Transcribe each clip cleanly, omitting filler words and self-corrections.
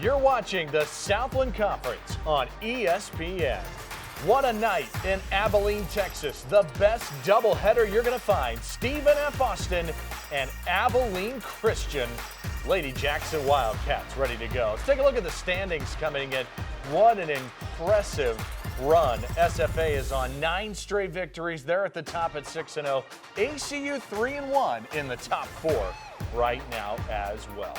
You're watching the Southland Conference on ESPN. What a night in Abilene, Texas. The best doubleheader you're going to find. Stephen F. Austin and Abilene Christian. Lady Jackson Wildcats ready to go. Let's take a look at the standings coming in. What an impressive run. SFA is on 9 straight victories. They're at the top at 6-0. ACU 3-1 in the top 4 right now as well.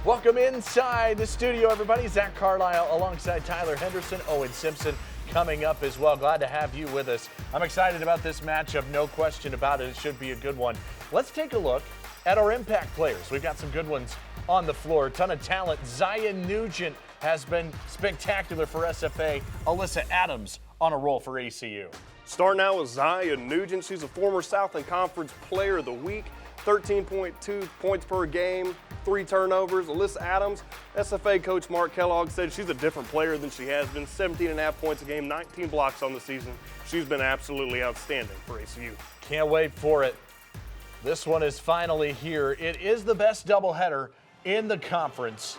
Welcome inside the studio, everybody. Zach Carlisle alongside Tyler Henderson, Owen Simpson coming up as well. Glad to have you with us. I'm excited about this matchup, no question about it. It should be a good one. Let's take a look at our impact players. We've got some good ones on the floor. A ton of talent. Zion Nugent has been spectacular for SFA. Alyssa Adams on a roll for ACU. Starting out with Zion Nugent. She's a former Southland Conference Player of the Week. 13.2 points per game, 3 turnovers. Alyssa Adams, SFA coach Mark Kellogg said she's a different player than she has been. 17.5 points a game, 19 blocks on the season. She's been absolutely outstanding for ACU. Can't wait for it. This one is finally here. It is the best doubleheader in the conference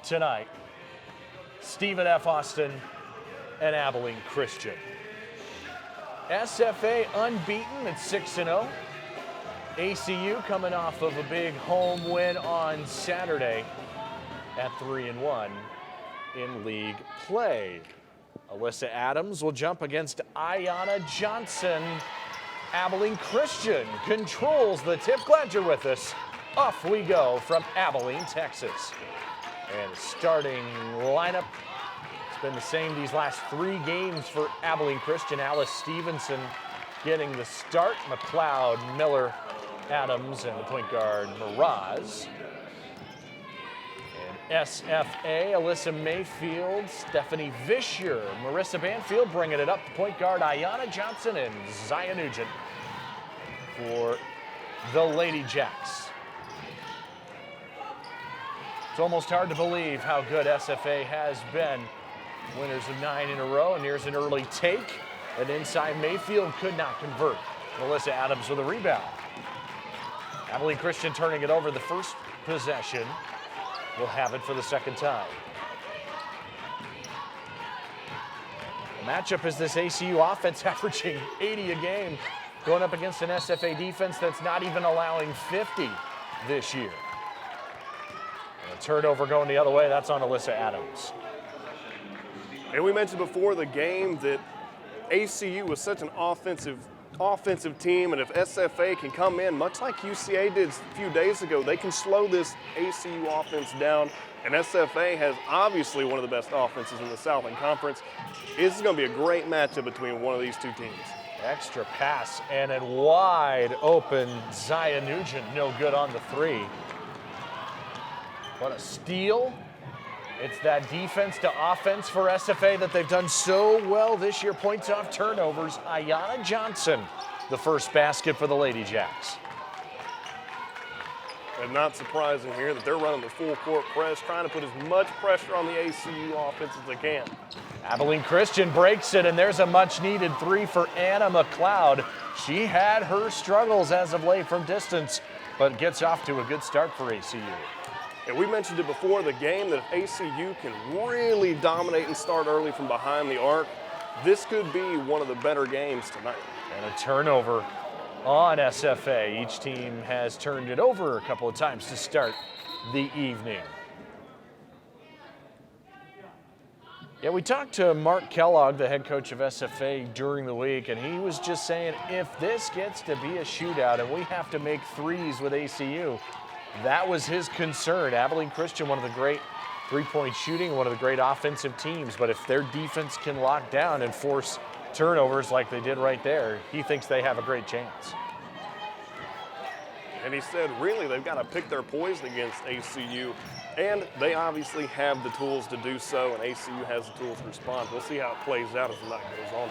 tonight. Stephen F. Austin and Abilene Christian. SFA unbeaten at 6-0. ACU coming off of a big home win on Saturday at 3-1 in league play. Alyssa Adams will jump against Ayanna Johnson. Abilene Christian controls the tip. Glad you're with us. Off we go from Abilene, Texas. And starting lineup, it's been the same these last 3 games for Abilene Christian. Alice Stevenson getting the start. McLeod, Miller, Adams, and the point guard, Miraz. And SFA, Alyssa Mayfield, Stephanie Vischer, Marissa Banfield bringing it up. Point guard, Ayanna Johnson, and Zion Nugent for the Lady Jacks. It's almost hard to believe how good SFA has been. Winners of 9 in a row, and here's an early take. And inside Mayfield could not convert. Alyssa Adams with a rebound. Abilene Christian turning it over the first possession. We'll have it for the second time. The matchup is this ACU offense averaging 80 a game, going up against an SFA defense that's not even allowing 50 this year. And a turnover going the other way, that's on Alyssa Adams. And we mentioned before the game that ACU was such an offensive team, and if SFA can come in, much like UCA did a few days ago, they can slow this ACU offense down. And SFA has obviously one of the best offenses in the Southland Conference. This is going to be a great matchup between one of these two teams. Extra pass and a wide open Zion Nugent, no good on the 3. What a steal. It's that defense to offense for SFA that they've done so well this year. Points off turnovers. Ayanna Johnson, the first basket for the Lady Jacks. And not surprising here that they're running the full court press, trying to put as much pressure on the ACU offense as they can. Abilene Christian breaks it, and there's a much-needed 3 for Anna McLeod. She had her struggles as of late from distance, but gets off to a good start for ACU. And we mentioned it before the game that if ACU can really dominate and start early from behind the arc, this could be one of the better games tonight. And a turnover on SFA. Each team has turned it over a couple of times to start the evening. Yeah, we talked to Mark Kellogg, the head coach of SFA, during the week, and he was just saying if this gets to be a shootout and we have to make threes with ACU, that was his concern. Abilene Christian, one of the great three-point shooting, one of the great offensive teams, but if their defense can lock down and force turnovers like they did right there, he thinks they have a great chance. And he said, really, they've got to pick their poison against ACU, and they obviously have the tools to do so, and ACU has the tools to respond. We'll see how it plays out as the night goes on.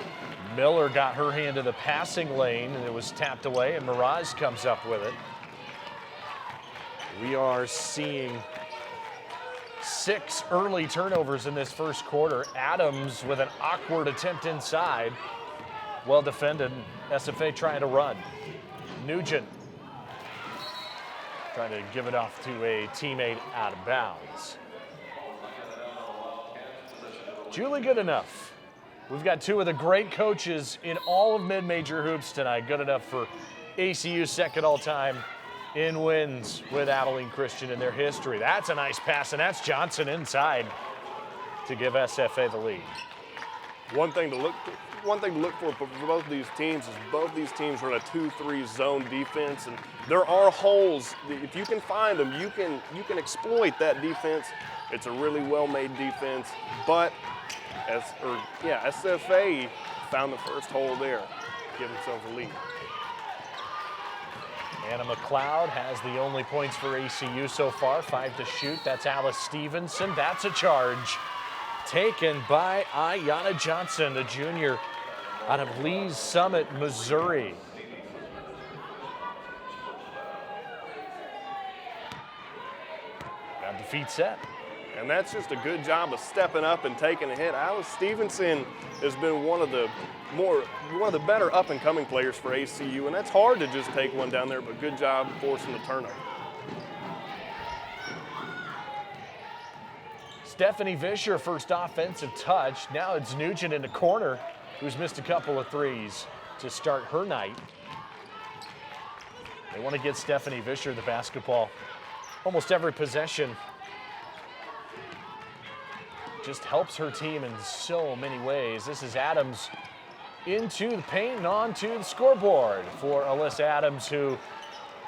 Miller got her hand to the passing lane, and it was tapped away, and Miraz comes up with it. We are seeing 6 early turnovers in this first quarter. Adams with an awkward attempt inside. Well defended. SFA trying to run. Nugent trying to give it off to a teammate out of bounds. Julie Goodenough. We've got two of the great coaches in all of mid-major hoops tonight. Goodenough for ACU second all-time in wins with Abilene Christian in their history. That's a nice pass, and that's Johnson inside to give SFA the lead. One thing to look for both these teams is both these teams run a 2-3 zone defense, and there are holes. If you can find them, you can exploit that defense. It's a really well-made defense, but SFA found the first hole there, give themselves a lead. Anna McLeod has the only points for ACU so far, 5 to shoot. That's Alice Stevenson. That's a charge taken by Ayanna Johnson, the junior out of Lee's Summit, Missouri. Got the feet set. And that's just a good job of stepping up and taking a hit. Alice Stevenson has been one of the better up-and-coming players for ACU, and that's hard to just take one down there, but good job forcing the turnover. Stephanie Vischer, first offensive touch. Now it's Nugent in the corner, who's missed a couple of threes to start her night. They want to get Stephanie Vischer the basketball almost every possession. Just helps her team in so many ways. This is Adams into the paint and onto the scoreboard for Alyssa Adams, who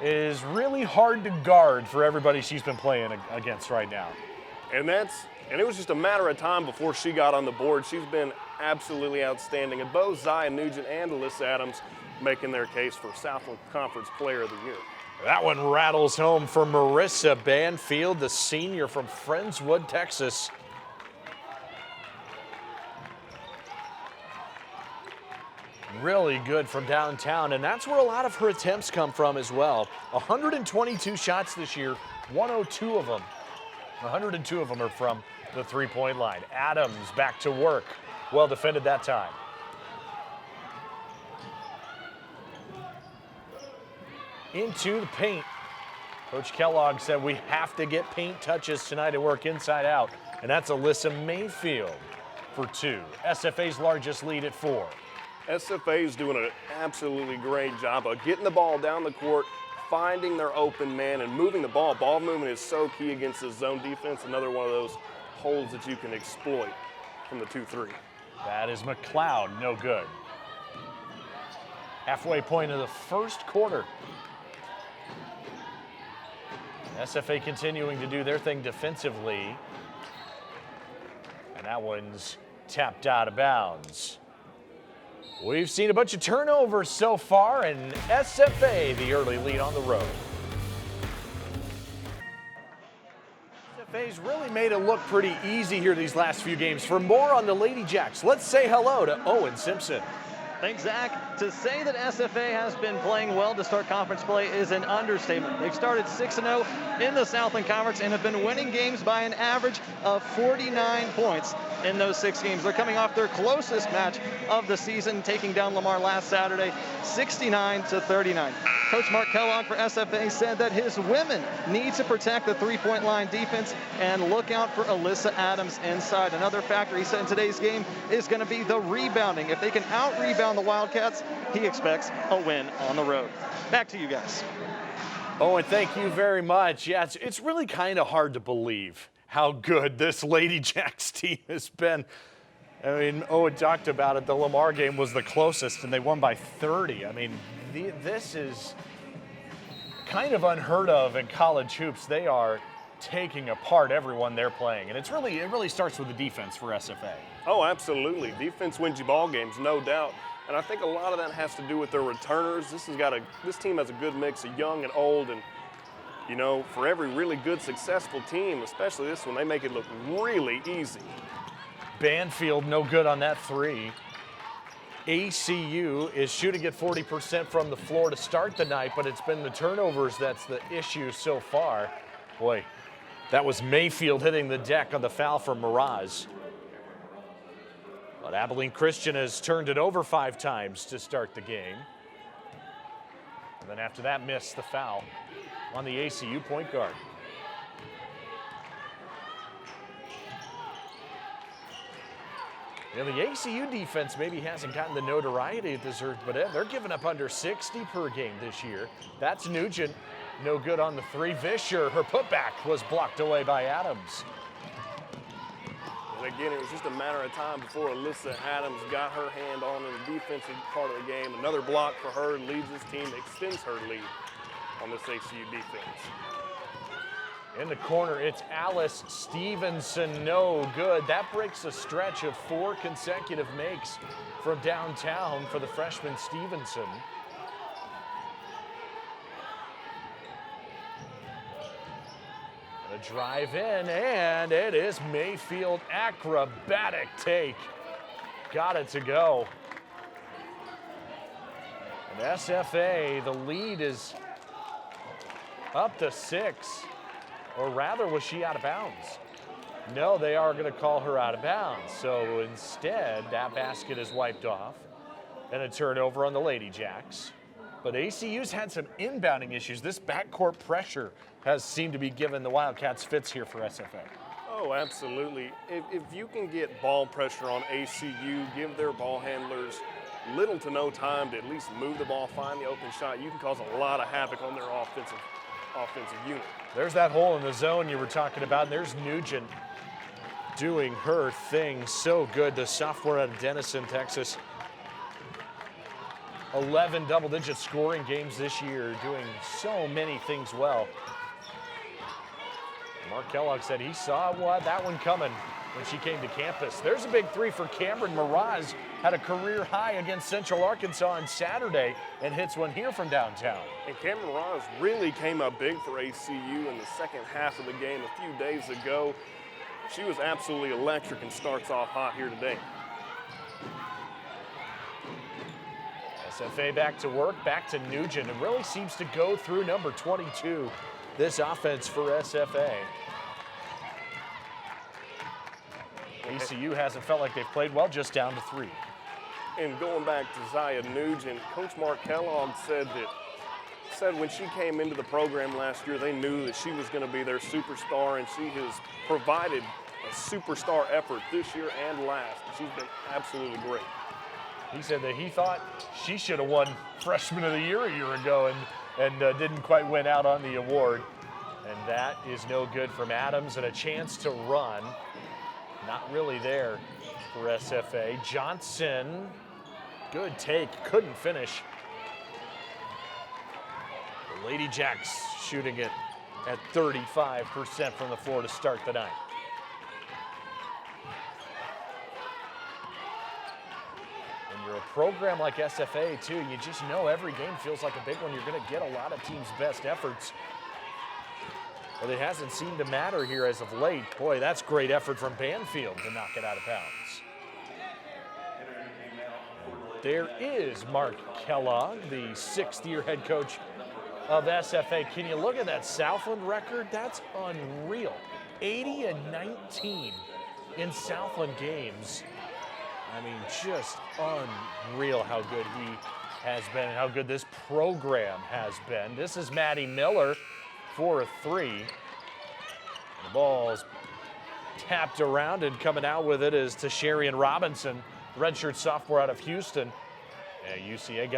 is really hard to guard for everybody she's been playing against right now. And it was just a matter of time before she got on the board. She's been absolutely outstanding. And both Zia Nugent and Alyssa Adams making their case for Southland Conference Player of the Year. That one rattles home for Marissa Banfield, the senior from Friendswood, Texas. Really good from downtown, and that's where a lot of her attempts come from as well. 122 shots this year, 102 of them are from the three-point line. Adams back to work. Well defended that time. Into the paint. Coach Kellogg said we have to get paint touches tonight and work inside out, and that's Alyssa Mayfield for 2. SFA's largest lead at 4. SFA is doing an absolutely great job of getting the ball down the court, finding their open man, and moving the ball. Ball movement is so key against the zone defense. Another one of those holes that you can exploit from the 2-3. That is McLeod, no good. Halfway point of the first quarter. SFA continuing to do their thing defensively. And that one's tapped out of bounds. We've seen a bunch of turnovers so far, and SFA the early lead on the road. SFA's really made it look pretty easy here these last few games. For more on the Lady Jacks, let's say hello to Owen Simpson. Thanks, Zach. To say that SFA has been playing well to start conference play is an understatement. They've started 6-0 in the Southland Conference and have been winning games by an average of 49 points in those 6 games. They're coming off their closest match of the season, taking down Lamar last Saturday, 69-39. Coach Mark Kellogg for SFA said that his women need to protect the three-point line defense and look out for Alyssa Adams inside. Another factor he said in today's game is going to be the rebounding. If they can out-rebound the Wildcats, he expects a win on the road. Back to you guys. Owen, thank you very much. Yeah, it's really kind of hard to believe how good this Lady Jacks team has been. I mean, Owen talked about it. The Lamar game was the closest, and they won by 30. I mean, this is kind of unheard of in college hoops. They are taking apart everyone they're playing, and it really starts with the defense for SFA. Oh, absolutely. Defense wins you ball games, no doubt. And I think a lot of that has to do with their returners. This team has a good mix of young and old, and you know, for every really good, successful team, especially this one, they make it look really easy. Banfield no good on that 3. ACU is shooting at 40% from the floor to start the night, but it's been the turnovers that's the issue so far. Boy, that was Mayfield hitting the deck on the foul for Mirage. But Abilene Christian has turned it over 5 times to start the game. And then after that, missed the foul on the ACU point guard. You know, the ACU defense maybe hasn't gotten the notoriety it deserved, but they're giving up under 60 per game this year. That's Nugent. No good on the three. Vischer, her putback was blocked away by Adams. And again, it was just a matter of time before Alyssa Adams got her hand on in the defensive part of the game. Another block for her leads this team, extends her lead on this ACU defense. In the corner, it's Alice Stevenson, no good. That breaks a stretch of 4 consecutive makes from downtown for the freshman Stevenson. A drive in, and it is Mayfield, acrobatic take. Got it to go. And SFA, the lead is up to 6. Or rather, was she out of bounds? No, they are going to call her out of bounds. So instead, that basket is wiped off. And a turnover on the Lady Jacks. But ACU's had some inbounding issues. This backcourt pressure has seemed to be giving the Wildcats fits here for SFA. Oh, absolutely. If you can get ball pressure on ACU, give their ball handlers little to no time to at least move the ball, find the open shot, you can cause a lot of havoc on their offensive unit. There's that hole in the zone you were talking about, and there's Nugent doing her thing so good, the sophomore out of Denison, Texas. 11 double-digit scoring games this year, doing so many things well. Mark Kellogg said he saw that one coming when she came to campus. There's a big three for Cameron Miraz. Had a career high against Central Arkansas on Saturday and hits one here from downtown. And Cameron Miraz really came up big for ACU in the second half of the game a few days ago. She was absolutely electric and starts off hot here today. SFA back to work, back to Nugent, and really seems to go through number 22, this offense for SFA. ACU hasn't felt like they've played well, just down to 3. And going back to Zaya Nugent, Coach Mark Kellogg said when she came into the program last year, they knew that she was going to be their superstar, and she has provided a superstar effort this year and last. She's been absolutely great. He said that he thought she should have won Freshman of the Year a year ago and didn't quite win out on the award. And that is no good from Adams, and a chance to run. Not really there for SFA. Johnson, good take, couldn't finish. The Lady Jacks shooting it at 35% from the floor to start the night. When you're a program like SFA too, you just know every game feels like a big one. You're going to get a lot of teams' best efforts. But it hasn't seemed to matter here as of late. Boy, that's great effort from Banfield to knock it out of bounds. There is Mark Kellogg, the 6th-year head coach of SFA. Can you look at that Southland record? That's unreal. 80-19 in Southland games. I mean, just unreal how good he has been and how good this program has been. This is Maddie Miller for a 3. And the ball's tapped around, and coming out with it is Tasharian Robinson, redshirt sophomore out of Houston. SFA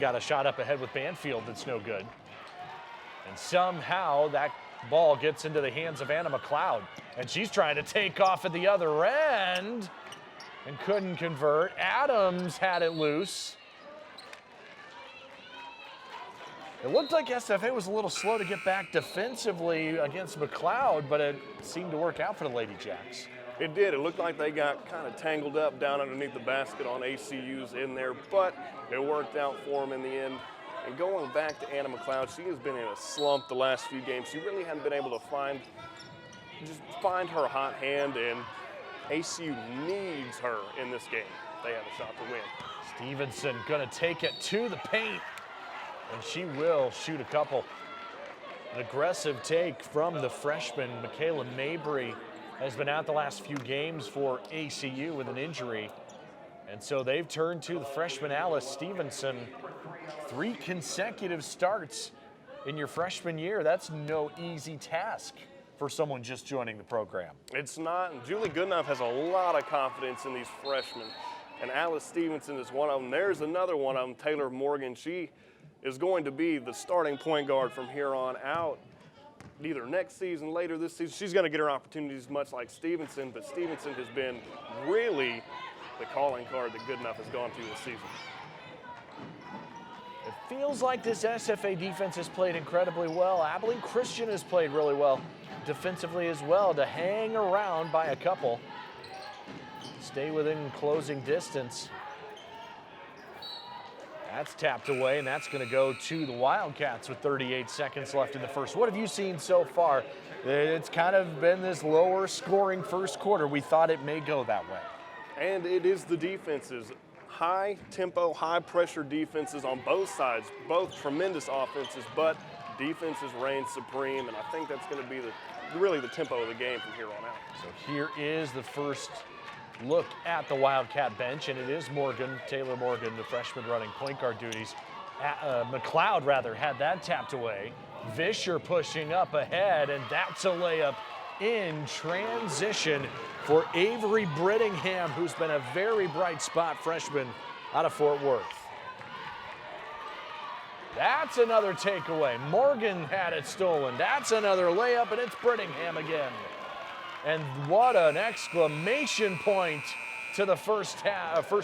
got a shot up ahead with Banfield that's no good. And somehow that ball gets into the hands of Anna McLeod, and she's trying to take off at the other end and couldn't convert. Adams had it loose. It looked like SFA was a little slow to get back defensively against McLeod, but it seemed to work out for the Lady Jacks. It did. It looked like they got kind of tangled up down underneath the basket on ACU's in there, but it worked out for them in the end. And going back to Anna McLeod, she has been in a slump the last few games. She really hadn't been able to find her hot hand, and ACU needs her in this game. They have a shot to win. Stevenson gonna take it to the paint, and she will shoot a couple. An aggressive take from the freshman. Michaela Mabry has been out the last few games for ACU with an injury. And so they've turned to the freshman Alice Stevenson. 3 consecutive starts in your freshman year. That's no easy task for someone just joining the program. It's not. And Julie Goodenough has a lot of confidence in these freshmen. And Alice Stevenson is one of them. There's another one of them, Taylor Morgan. She is going to be the starting point guard from here on out. Either next season, later this season. She's going to get her opportunities much like Stevenson, but Stevenson has been really the calling card that Goodenough has gone to this season. It feels like this SFA defense has played incredibly well. Abilene Christian has played really well defensively as well to hang around by a couple. Stay within closing distance. That's tapped away, and that's going to go to the Wildcats with 38 seconds left in the first. What have you seen so far? It's kind of been this lower scoring first quarter. We thought it may go that way. And it is the defenses. High tempo, high pressure defenses on both sides, both tremendous offenses, but defenses reign supreme, and I think that's going to be really the tempo of the game from here on out. So here is the first look at the Wildcat bench, and it is Morgan, Taylor Morgan, the freshman running point guard duties. McLeod, rather, had that tapped away. Vischer pushing up ahead, and that's a layup in transition for Avery Brittingham, who's been a very bright spot freshman out of Fort Worth. That's another takeaway. Morgan had it stolen. That's another layup, and it's Brittingham again. And what an exclamation point to the first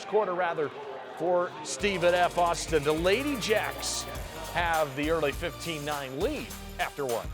quarter, for Stephen F. Austin. The Lady Jacks have the early 15-9 lead after one.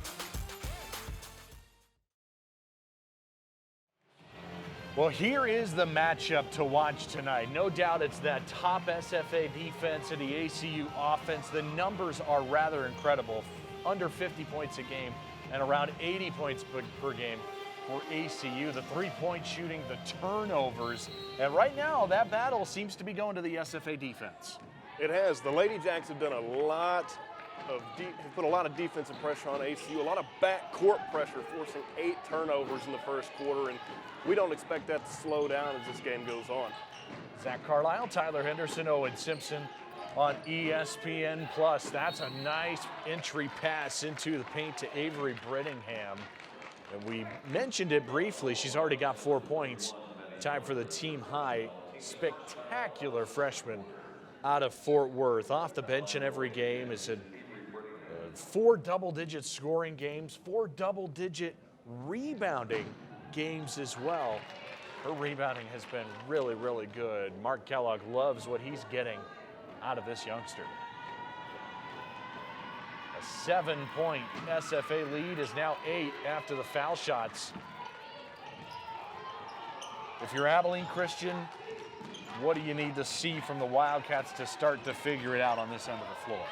Well, here is the matchup to watch tonight. No doubt it's that top SFA defense and the ACU offense. The numbers are rather incredible. Under 50 points a game and around 80 points per game for ACU. The three-point shooting, the turnovers. And right now, that battle seems to be going to the SFA defense. It has. The Lady Jacks have done a lot of have put a lot of defensive pressure on ACU, a lot of backcourt pressure, forcing 8 turnovers in the first quarter, and we don't expect that to slow down as this game goes on. Zach Carlisle, Tyler Henderson, Owen Simpson on ESPN+. That's a nice entry pass into the paint to Avery Brittingham. And we mentioned it briefly. She's already got 4 points. Time for the team high. Spectacular freshman out of Fort Worth. Off the bench in every game. Has had 4 double-digit scoring games, 4 double-digit rebounding games as well. Her rebounding has been really, really good. Mark Kellogg loves what he's getting out of this youngster. A 7-point SFA lead is now 8 after the foul shots. If you're Abilene Christian, what do you need to see from the Wildcats to start to figure it out on this end of the floor?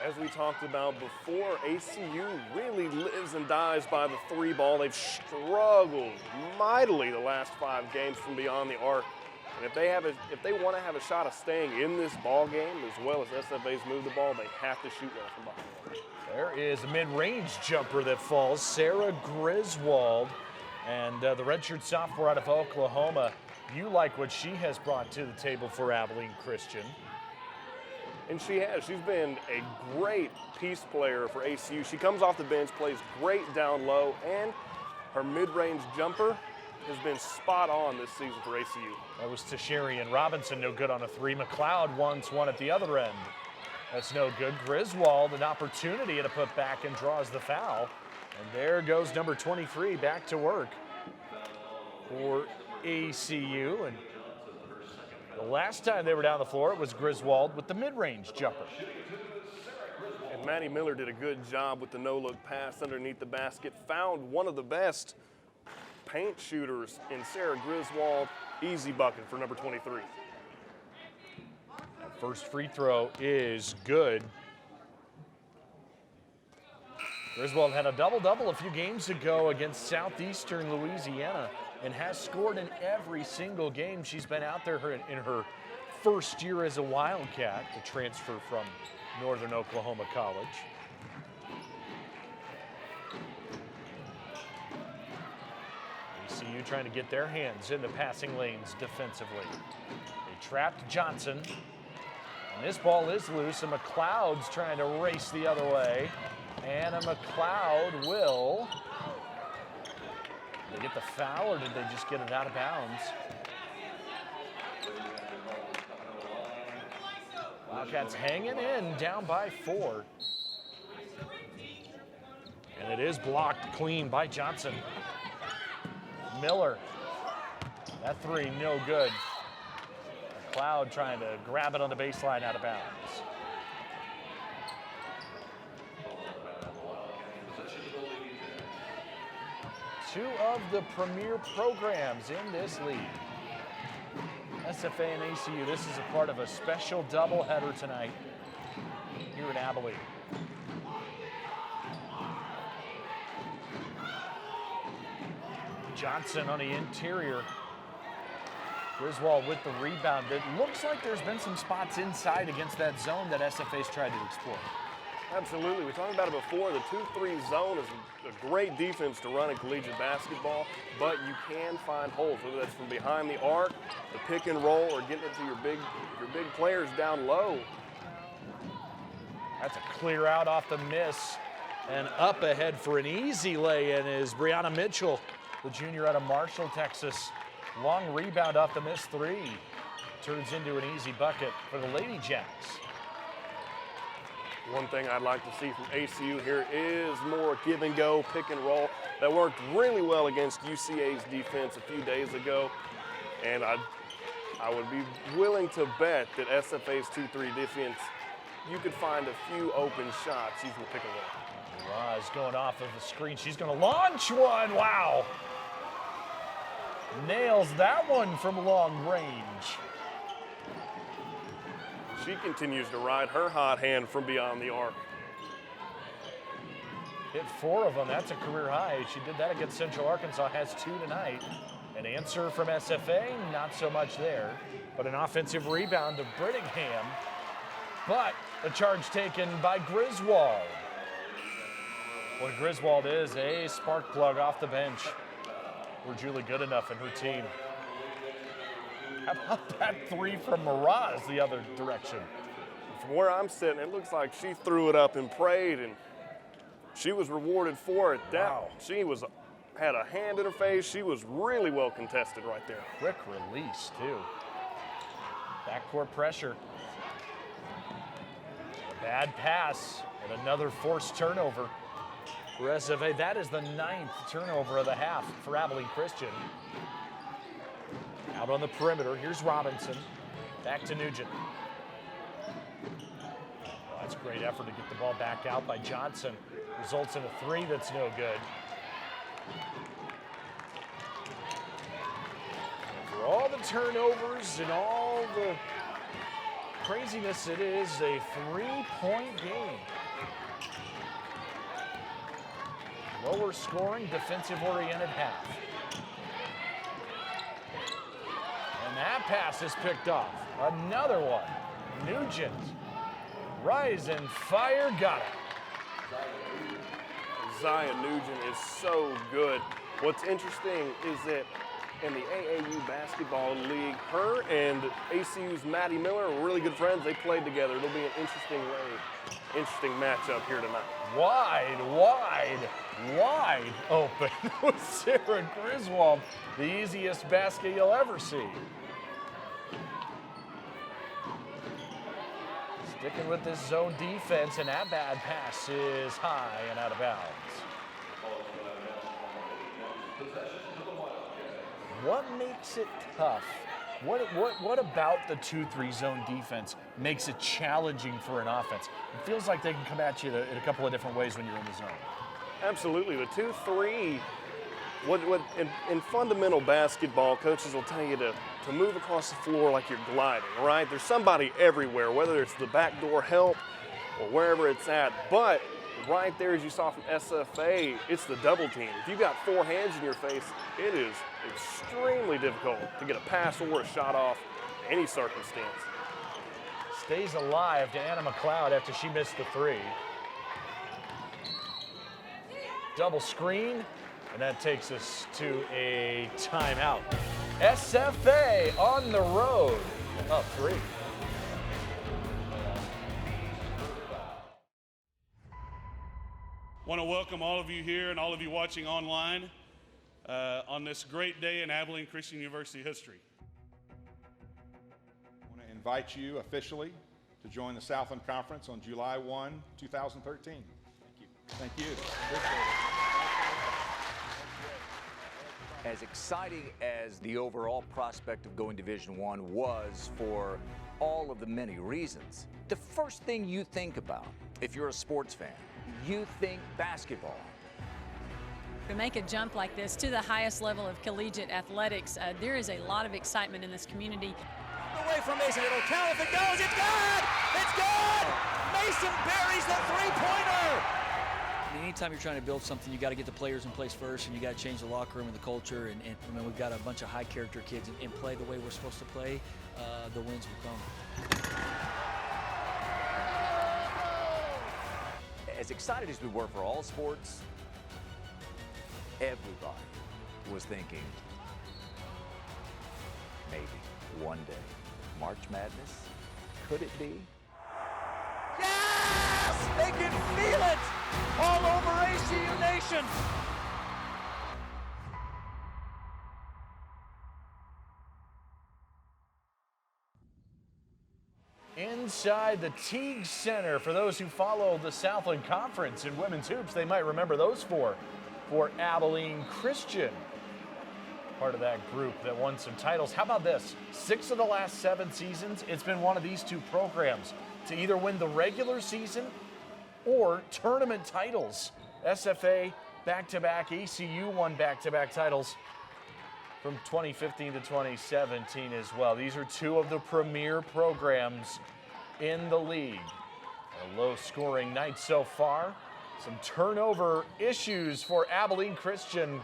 As we talked about before, ACU really lives and dies by the 3 ball. They've struggled mightily the last 5 games from beyond the arc. And if they want to have a shot of staying in this ball game, as well as SFA's move the ball, they have to shoot well from behind. There is a mid-range jumper that falls. Sarah Griswold, and the redshirt sophomore out of Oklahoma. You like what she has brought to the table for Abilene Christian. And she has. She's been a great piece player for ACU. She comes off the bench, plays great down low, and her mid-range jumper has been spot on this season for ACU. That was Tasharian Robinson, no good on a 3. McLeod wants one at the other end. That's no good. Griswold, an opportunity to put back and draws the foul. And there goes number 23 back to work for ACU. And the last time they were down the floor, it was Griswold with the mid-range jumper. And Maddie Miller did a good job with the no-look pass underneath the basket. Found one of the best paint shooters in Sarah Griswold. Easy bucket for number 23. That first free throw is good. Griswold had a double-double a few games ago against Southeastern Louisiana and has scored in every single game she's been out there in her first year as a Wildcat, the transfer from Northern Oklahoma College. ACU trying to get their hands in the passing lanes defensively. They trapped Johnson. And this ball is loose, and McLeod's trying to race the other way. Anna McLeod will. Did they get the foul, or did they just get it out of bounds? Wildcats hanging in, down by 4. And it is blocked clean by Johnson. Miller. That 3, no good. McLeod trying to grab it on the baseline out of bounds. Two of the premier programs in this league. SFA and ACU, this is a part of a special doubleheader tonight here in Abilene. Johnson on the interior. Griswold with the rebound. It looks like there's been some spots inside against that zone that SFA's tried to explore. Absolutely. We talked about it before. The 2-3 zone is a great defense to run in collegiate basketball, but you can find holes, whether that's from behind the arc, the pick and roll, or getting it to your big players down low. That's a clear out off the miss. And up ahead for an easy lay-in is Brianna Mitchell, the junior out of Marshall, Texas. Long rebound off the miss 3. Turns into an easy bucket for the Lady Jacks. One thing I'd like to see from ACU here is more give and go, pick and roll. That worked really well against UCA's defense a few days ago. And I would be willing to bet that SFA's 2-3 defense, you could find a few open shots using pick and roll. Roz going off of the screen. She's going to launch one. Wow. Nails that one from long range. She continues to ride her hot hand from beyond the arc. Hit 4 of them. That's a career high. She did that against Central Arkansas. Has 2 tonight. An answer from SFA, not so much there. But an offensive rebound to Brittingham. But a charge taken by Griswold. Well, Griswold is a spark plug off the bench. We're Julie Goodenough and her team. How about that 3 from Miraz the other direction? From where I'm sitting, it looks like she threw it up and prayed, and she was rewarded for it. Wow. She had a hand in her face. She was really well contested right there. Quick release, too. Backcourt pressure. A bad pass and another forced turnover for SFA. That is the 9th turnover of the half for Abilene Christian. Out on the perimeter, here's Robinson. Back to Nugent. Oh, that's a great effort to get the ball back out by Johnson. Results in a 3 that's no good. For all the turnovers and all the craziness, it is a 3-point game. Lower scoring, defensive-oriented half. And that pass is picked off. Another one. Nugent. Rise and fire, got it. Zion Nugent is so good. What's interesting is that in the AAU Basketball League, her and ACU's Maddie Miller are really good friends. They played together. It'll be an interesting matchup here tonight. Wide open with Sarah Griswold. The easiest basket you'll ever see. Sticking with this zone defense, and that bad pass is high and out of bounds. What makes it tough? What about the 2-3 zone defense makes it challenging for an offense? It feels like they can come at you in a couple of different ways when you're in the zone. Absolutely. The 2-3, in fundamental basketball, coaches will tell you to move across the floor like you're gliding, right? There's somebody everywhere, whether it's the backdoor help or wherever it's at. But right there, as you saw from SFA, it's the double team. If you've got 4 hands in your face, it is extremely difficult to get a pass or a shot off in any circumstance. Stays alive to Anna McLeod after she missed the 3. Double screen, and that takes us to a timeout. SFA on the road, up 3. want to welcome all of you here and all of you watching online on this great day in Abilene Christian University history. I want to invite you officially to join the Southland Conference on July 1, 2013. Thank you. Thank you. Appreciate it. As exciting as the overall prospect of going Division I was for all of the many reasons, the first thing you think about if you're a sports fan, you think basketball. To make a jump like this to the highest level of collegiate athletics, there is a lot of excitement in this community. Away from Mason, it'll count if it goes, it's good! It's good! Mason buries the three-pointer! Anytime you're trying to build something, you got to get the players in place first, and you got to change the locker room and the culture. And I mean, we've got a bunch of high-character kids and play the way we're supposed to play. The wins will come. As excited as we were for all sports, everybody was thinking, maybe one day, March Madness, could it be? Yes! They can feel it all over ACU Nation. Inside the Teague Center, for those who follow the Southland Conference in women's hoops, they might remember those four for Abilene Christian. Part of that group that won some titles. How about this? 6 of the last 7 seasons, it's been one of these two programs to either win the regular season or tournament titles. SFA back-to-back, ACU won back-to-back titles from 2015 to 2017 as well. These are two of the premier programs in the league. A low-scoring night so far. Some turnover issues for Abilene Christian.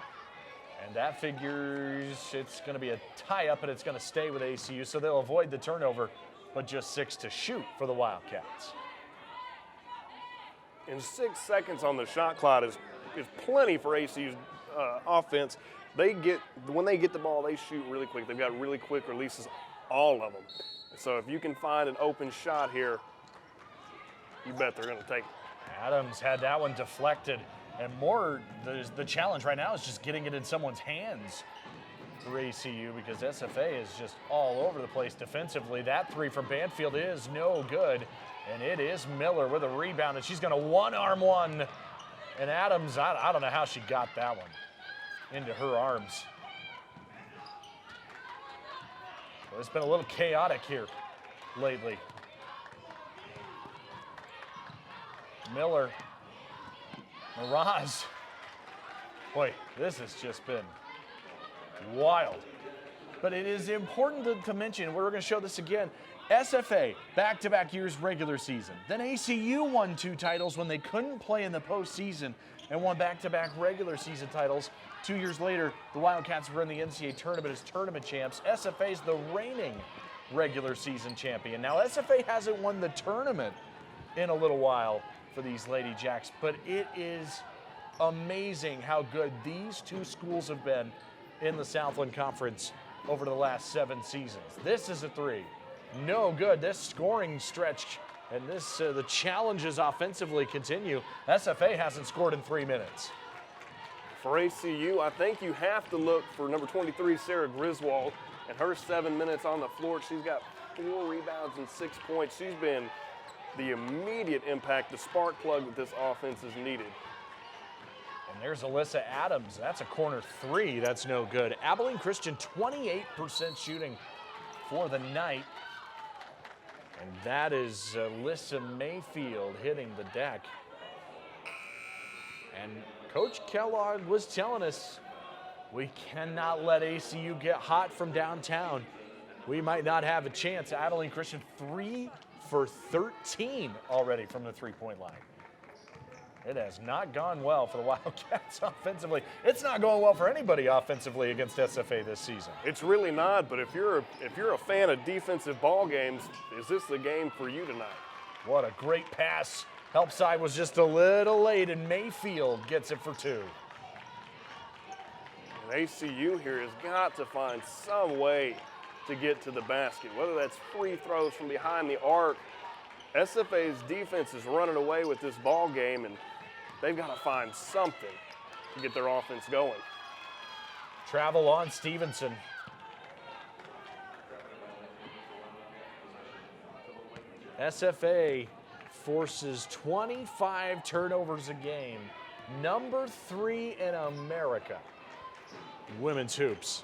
And that figures it's going to be a tie-up, and it's going to stay with ACU, so they'll avoid the turnover, but just 6 to shoot for the Wildcats. And 6 seconds on the shot clock is plenty for ACU's offense. When they get the ball, they shoot really quick. They've got really quick releases, all of them. So if you can find an open shot here, you bet they're going to take it. Adams had that one deflected. And more, the challenge right now is just getting it in someone's hands for ACU, because SFA is just all over the place defensively. That 3 from Banfield is no good. And it is Miller with a rebound, and she's going to one-arm one. And Adams, I don't know how she got that one into her arms. Well, it's been a little chaotic here lately. Miller. Miraz. Boy, this has just been wild. But it is important to mention, we're going to show this again, SFA, back-to-back years regular season. Then ACU won 2 titles when they couldn't play in the postseason and won back-to-back regular season titles. 2 years later, the Wildcats were in the NCAA tournament as tournament champs. SFA is the reigning regular season champion. Now, SFA hasn't won the tournament in a little while for these Lady Jacks, but it is amazing how good these two schools have been in the Southland Conference over the last 7 seasons. This is a 3. No good. This scoring stretch and the challenges offensively continue. SFA hasn't scored in 3 minutes. For ACU, I think you have to look for number 23, Sarah Griswold, and her 7 minutes on the floor. She's got 4 rebounds and 6 points. She's been the immediate impact, the spark plug that this offense is needed. And there's Alyssa Adams. That's a corner 3. That's no good. Abilene Christian, 28% shooting for the night. And that is Alyssa Mayfield hitting the deck. And Coach Kellogg was telling us, we cannot let ACU get hot from downtown. We might not have a chance. Abilene Christian 3 for 13 already from the three-point line. It has not gone well for the Wildcats offensively. It's not going well for anybody offensively against SFA this season. It's really not, but if you're a fan of defensive ball games, is this the game for you tonight? What a great pass. Help side was just a little late, and Mayfield gets it for 2. And ACU here has got to find some way to get to the basket, whether that's free throws from behind the arc. SFA's defense is running away with this ball game, and they've got to find something to get their offense going. Travel on Stevenson. SFA forces 25 turnovers a game, number 3 in America. Women's hoops.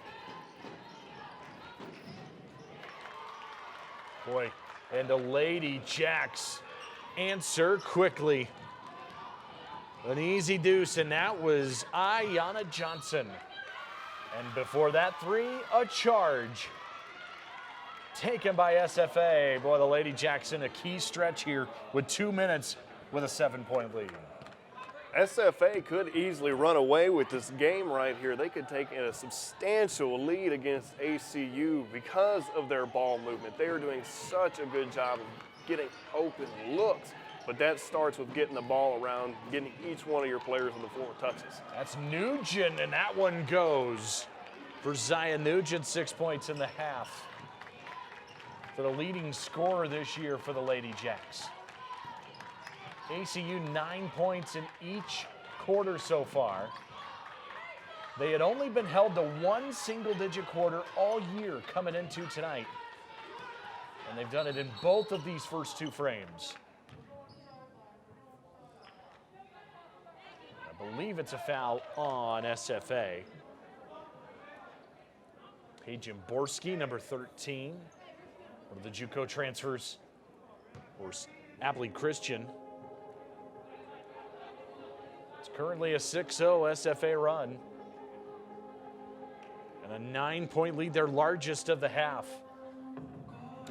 Boy, and the Lady Jacks answer quickly. An easy deuce, and that was Ayanna Johnson. And before that three, a charge taken by SFA. Boy, the Lady Jacks in a key stretch here with 2 minutes with a 7-point lead. SFA could easily run away with this game right here. They could take a substantial lead against ACU because of their ball movement. They are doing such a good job of getting open looks, but that starts with getting the ball around, getting each one of your players on the floor touches. That's Nugent, and that one goes for Zion Nugent, 6 points in the half. For the leading scorer this year for the Lady Jacks. ACU 9 points in each quarter so far. They had only been held to one single-digit quarter all year coming into tonight. And they've done it in both of these first two frames. I believe it's a foul on SFA. Paige Borski, number 13. One of the JUCO transfers for Abilene Christian. It's currently a 6-0 SFA run. And a 9-point lead, their largest of the half.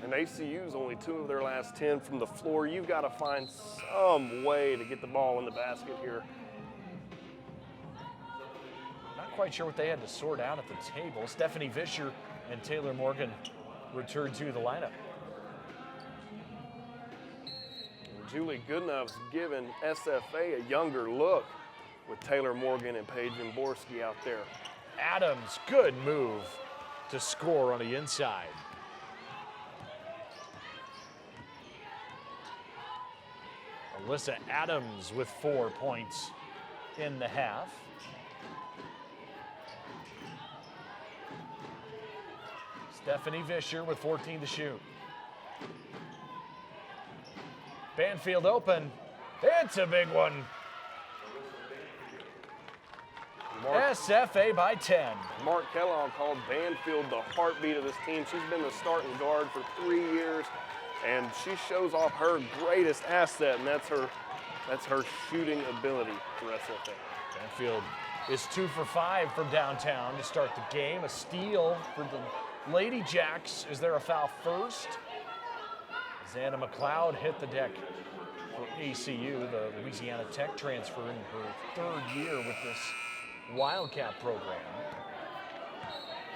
And ACU's only 2 of their last 10 from the floor. You've got to find some way to get the ball in the basket here. Not quite sure what they had to sort out at the table. Stephanie Vischer and Taylor Morgan return to the lineup. Julie Goodenough's given SFA a younger look with Taylor Morgan and Paige Borski out there. Adams, good move to score on the inside. Alyssa Adams with 4 points in the half. Stephanie Vischer with 14 to shoot. Banfield open. It's a big one. SFA by 10. Mark Kellogg called Banfield the heartbeat of this team. She's been the starting guard for 3 years, and she shows off her greatest asset, and that's her shooting ability for SFA. Banfield is 2 for 5 from downtown to start the game. A steal for the Lady Jacks. Is there a foul first? Xana McLeod hit the deck for ACU, the Louisiana Tech transfer in her 3rd year with this Wildcat program.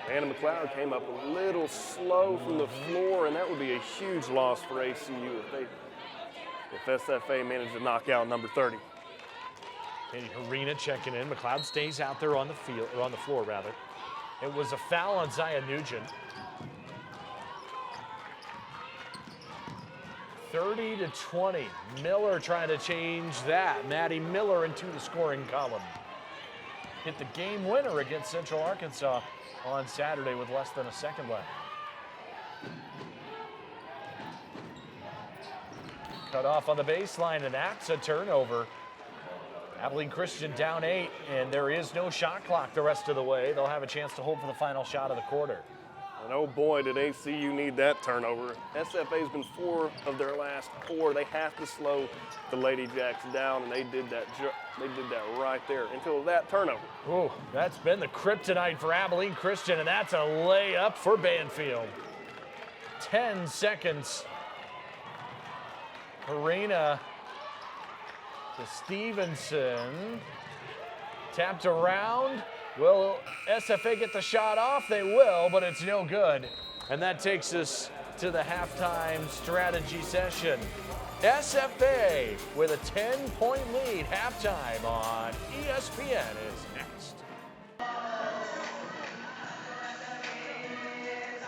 Xana McLeod came up a little slow from the floor, and that would be a huge loss for ACU if SFA managed to knock out number 30. Katie Harina checking in. McLeod stays out there on the field, or on the floor rather. It was a foul on Zion Nugent. 30 to 20. Miller trying to change that. Maddie Miller into the scoring column. Hit the game winner against Central Arkansas on Saturday with less than a second left. Cut off on the baseline, and that's a turnover. Abilene Christian down 8, and there is no shot clock the rest of the way. They'll have a chance to hold for the final shot of the quarter. And oh boy, did ACU need that turnover. SFA's been 4 of their last 4. They have to slow the Lady Jacks down, and they did that right there until that turnover. Oh, that's been the kryptonite for Abilene Christian, and that's a layup for Banfield. 10 seconds. Harina to Stevenson. Tapped around. Will SFA get the shot off? They will, but it's no good. And that takes us to the halftime strategy session. SFA with a 10-point lead. Halftime on ESPN is next.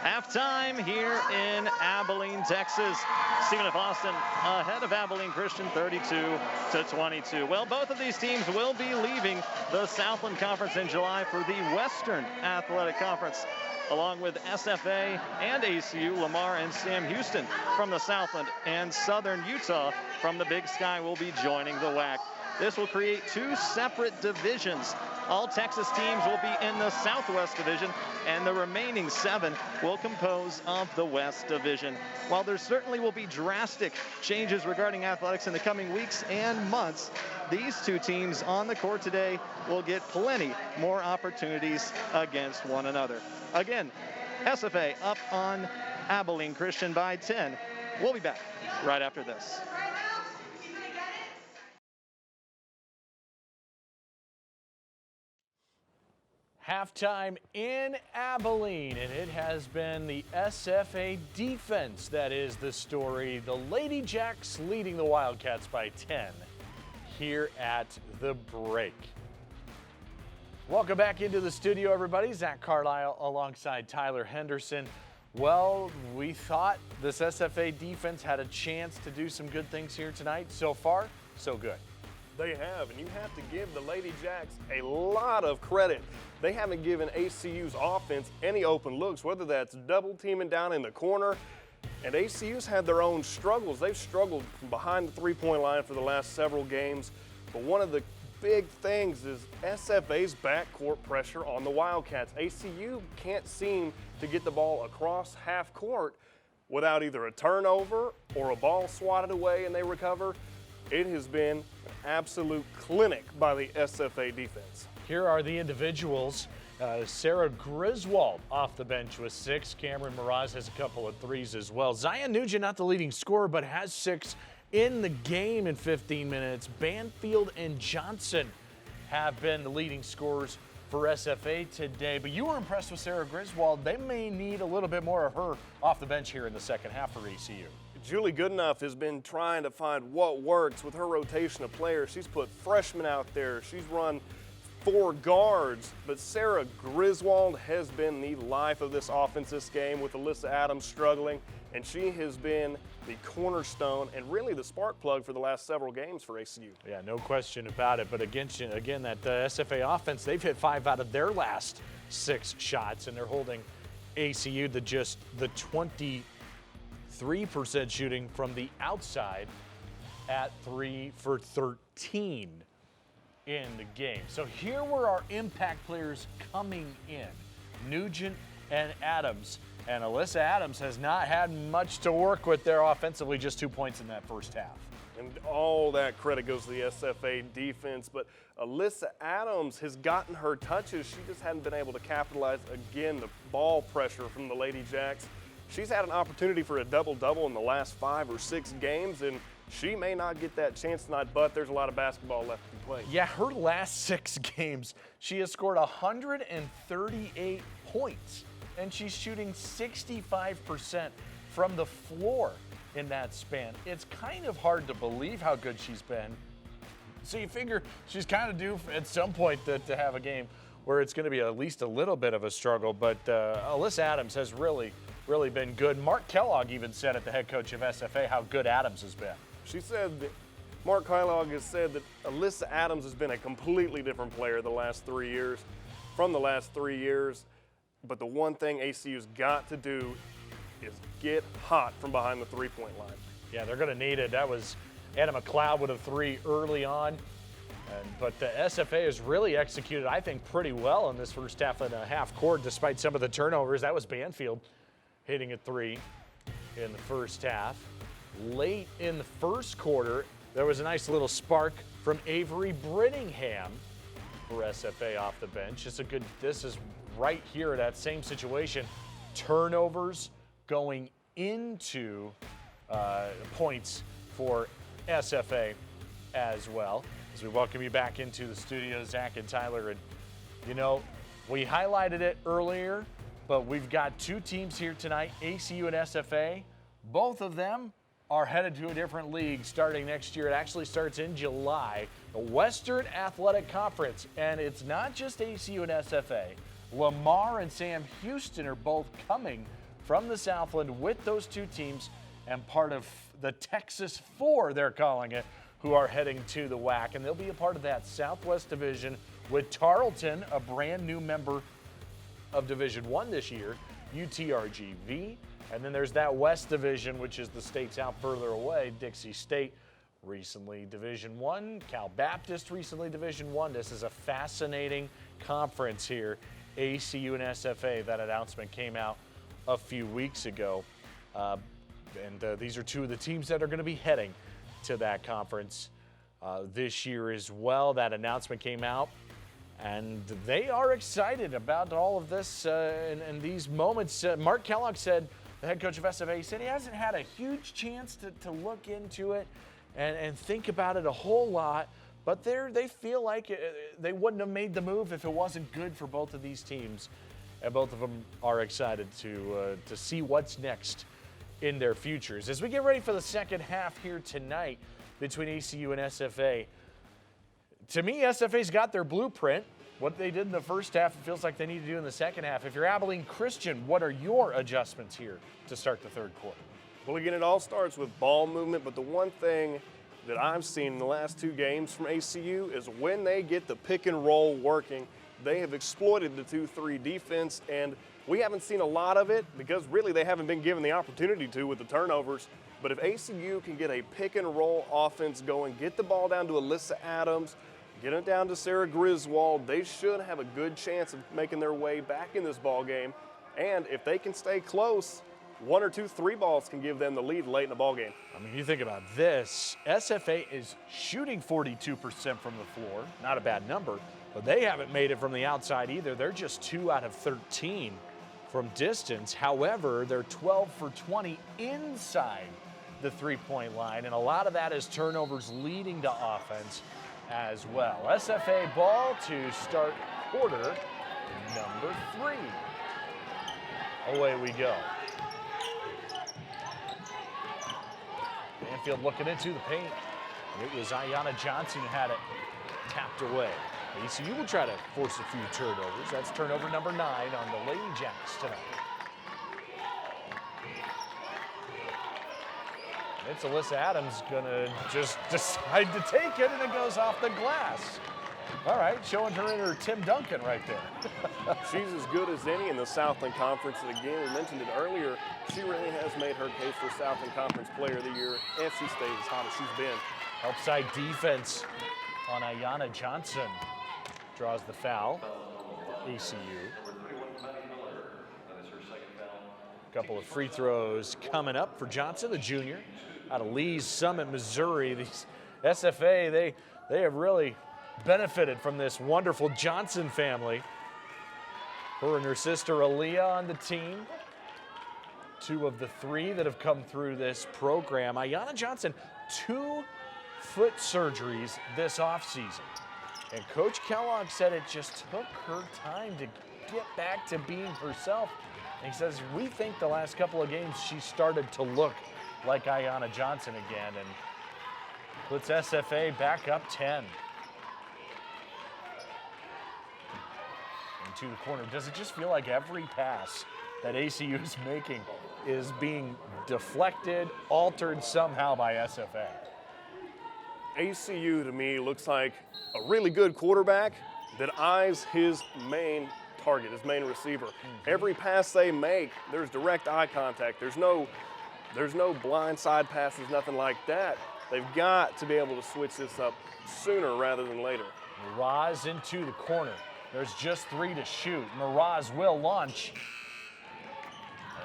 Halftime here in Abilene, Texas. Stephen F. Austin ahead of Abilene Christian 32-22. Well, both of these teams will be leaving the Southland Conference in July for the Western Athletic Conference, along with SFA and ACU. Lamar and Sam Houston from the Southland and Southern Utah from the Big Sky will be joining the WAC. This will create two separate divisions. All Texas teams will be in the Southwest Division, and the remaining 7 will compose of the West Division. While there certainly will be drastic changes regarding athletics in the coming weeks and months, these two teams on the court today will get plenty more opportunities against one another. Again, SFA up on Abilene Christian by 10. We'll be back right after this. Halftime in Abilene, and it has been the SFA defense that is the story. The Lady Jacks leading the Wildcats by 10 here at the break. Welcome back into the studio, everybody. Zach Carlisle alongside Tyler Henderson. Well, we thought this SFA defense had a chance to do some good things here tonight. So far, so good. They have, and you have to give the Lady Jacks a lot of credit. They haven't given ACU's offense any open looks, whether that's double teaming down in the corner. And ACU's had their own struggles. They've struggled from behind the three-point line for the last several games. But one of the big things is SFA's backcourt pressure on the Wildcats. ACU can't seem to get the ball across half court without either a turnover or a ball swatted away and they recover. It has been an absolute clinic by the SFA defense. Here are the individuals. Sarah Griswold off the bench with 6. Cameron Miraz has a couple of threes as well. Zion Nugent, not the leading scorer, but has 6 in the game in 15 minutes. Banfield and Johnson have been the leading scorers for SFA today. But you were impressed with Sarah Griswold. They may need a little bit more of her off the bench here in the second half for ACU. Julie Goodenough has been trying to find what works with her rotation of players. She's put freshmen out there. She's run 4 guards, but Sarah Griswold has been the life of this offense this game with Alyssa Adams struggling, and she has been the cornerstone and really the spark plug for the last several games for ACU. Yeah, no question about it. But again, that SFA offense, they've hit 5 out of their last 6 shots, and they're holding ACU to just the 23% shooting from the outside at 3 for 13 in the game. So here were our impact players coming in. Nugent and Adams. And Alyssa Adams has not had much to work with there offensively, just 2 points in that first half. And all that credit goes to the SFA defense, but Alyssa Adams has gotten her touches. She just hadn't been able to capitalize. Again, the ball pressure from the Lady Jacks. She's had an opportunity for a double-double in the last 5 or 6 games, and she may not get that chance tonight, but there's a lot of basketball left to be played. Yeah, her last 6 games, she has scored 138 points, and she's shooting 65% from the floor in that span. It's kind of hard to believe how good she's been. So you figure she's kind of due at some point to have a game where it's going to be at least a little bit of a struggle, but Alyssa Adams has really been good. Mark Kellogg even said at the head coach of SFA how good Adams has been. She said that Mark Kellogg has said that Alyssa Adams has been a completely different player the last 3 years, from the last 3 years. But the one thing ACU's got to do is get hot from behind the three-point line. Yeah, they're going to need it. That was Anna McLeod with a 3 early on. But the SFA has really executed, I think, pretty well in this first half and a half court, despite some of the turnovers. That was Banfield hitting a 3 in the first half. Late in the first quarter, there was a nice little spark from Avery Brittingham for SFA off the bench. This is right here, that same situation. Turnovers going into points for SFA as well. As we welcome you back into the studio, Zach and Tyler. And, you know, we highlighted it earlier, but we've got 2 teams here tonight, ACU and SFA. Both of them are headed to a different league starting next year. It actually starts in July, the Western Athletic Conference. And it's not just ACU and SFA. Lamar and Sam Houston are both coming from the Southland with those two teams and part of the Texas Four, they're calling it, who are heading to the WAC. And they'll be a part of that Southwest Division with Tarleton, a brand new member of Division I this year, UTRGV. And then there's that West Division, which is the states out further away. Dixie State, recently Division I. Cal Baptist, recently Division I. This is a fascinating conference here. ACU and SFA, that announcement came out a few weeks ago. These are two of the teams that are going to be heading to that conference this year as well. That announcement came out, and they are excited about all of this and these moments. Mark Kellogg said, the head coach of SFA, he said he hasn't had a huge chance to look into it and think about it a whole lot, but they feel like they wouldn't have made the move if it wasn't good for both of these teams, and both of them are excited to see what's next in their futures. As we get ready for the second half here tonight between ACU and SFA, to me, SFA's got their blueprint. What they did in the first half, it feels like they need to do in the second half. If you're Abilene Christian, what are your adjustments here to start the third quarter? Well, again, it all starts with ball movement, but the one thing that I've seen in the last two games from ACU is when they get the pick and roll working, they have exploited the 2-3 defense, and we haven't seen a lot of it because really they haven't been given the opportunity to with the turnovers. But if ACU can get a pick and roll offense going, get the ball down to Alyssa Adams, get it down to Sarah Griswold, they should have a good chance of making their way back in this ball game. And if they can stay close, 1 or 2 3 balls can give them the lead late in the ball game. I mean, you think about this, SFA is shooting 42% from the floor, not a bad number, but they haven't made it from the outside either. They're just 2 out of 13 from distance. However, they're 12 for 20 inside the three-point line, and a lot of that is turnovers leading to offense as well. SFA ball to start quarter number 3. Away we go. Manfield looking into the paint. It was Ayanna Johnson who had it tapped away. ACU will try to force a few turnovers. That's turnover number 9 on the Lady Jacks tonight. It's Alyssa Adams gonna just decide to take it, and it goes off the glass. All right, showing her inner Tim Duncan right there. She's as good as any in the Southland Conference, and again, we mentioned it earlier, she really has made her case for Southland Conference Player of the Year, and she stays as hot as she's been. Help side defense on Ayanna Johnson. Draws the foul, ACU. A couple of free throws coming up for Johnson, the junior, out of Lee's Summit, Missouri. These SFA, they have really benefited from this wonderful Johnson family. Her and her sister Aaliyah on the team. 2 of the 3 that have come through this program. Ayanna Johnson, 2 foot surgeries this offseason. And Coach Kellogg said it just took her time to get back to being herself. And he says, we think the last couple of games she started to look like Ayanna Johnson again, and puts SFA back up 10. Into the corner. Does it just feel like every pass that ACU is making is being deflected, altered somehow by SFA? ACU to me looks like a really good quarterback that eyes his main target, his main receiver. Every pass they make, there's direct eye contact. There's no blind side passes, nothing like that. They've got to be able to switch this up sooner rather than later. Miraz into the corner. There's just 3 to shoot. Miraz will launch.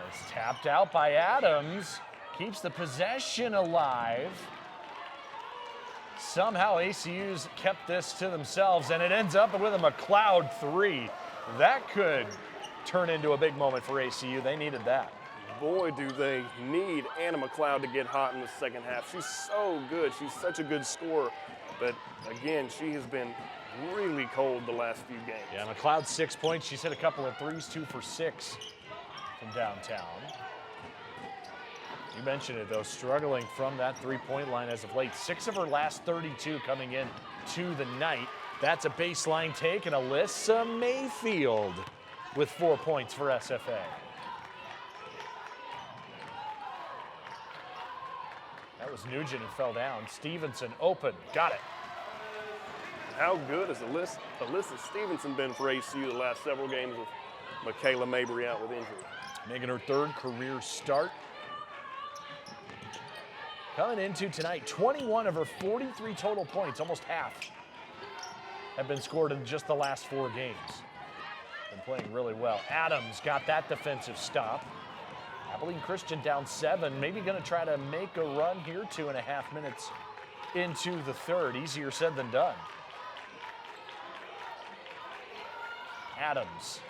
It's tapped out by Adams. Keeps the possession alive. Somehow ACU's kept this to themselves, and it ends up with a McLeod 3. That could turn into a big moment for ACU. They needed that. Boy, do they need Anna McLeod to get hot in the second half. She's so good. She's such a good scorer. But, again, she has been really cold the last few games. Yeah, McLeod 6 points. She's hit a couple of threes, 2 for 6 from downtown. You mentioned it, though, struggling from that three-point line as of late. 6 of her last 32 coming in to the night. That's a baseline take, and Alyssa Mayfield with 4 points for SFA. That was Nugent who fell down. Stevenson open, got it. How good has Alyssa Stevenson been for ACU the last several games with Michaela Mabry out with injury? Making her 3rd career start. Coming into tonight, 21 of her 43 total points, almost half, have been scored in just the last 4 games. Been playing really well. Adams got that defensive stop. Abilene Christian down 7, maybe going to try to make a run here, 2.5 minutes into the 3rd. Easier said than done. Adams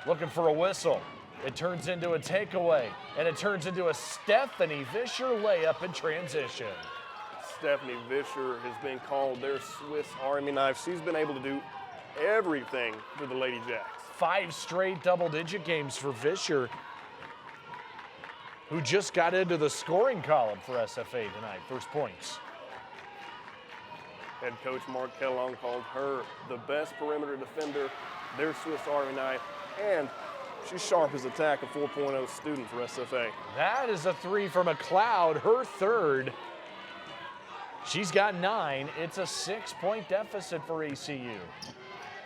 looking for a whistle. It turns into a takeaway, and it turns into a Stephanie Vischer layup in transition. Stephanie Vischer has been called their Swiss Army knife. She's been able to do everything for the Lady Jacks. 5 straight double-digit games for Vischer, who just got into the scoring column for SFA tonight. First points. Head coach Mark Kellogg called her the best perimeter defender, their Swiss Army knife, and she's sharp as a tack, a 4.0 student for SFA. That is a 3 from McLeod, her 3rd. She's got 9. It's a 6-point deficit for ACU.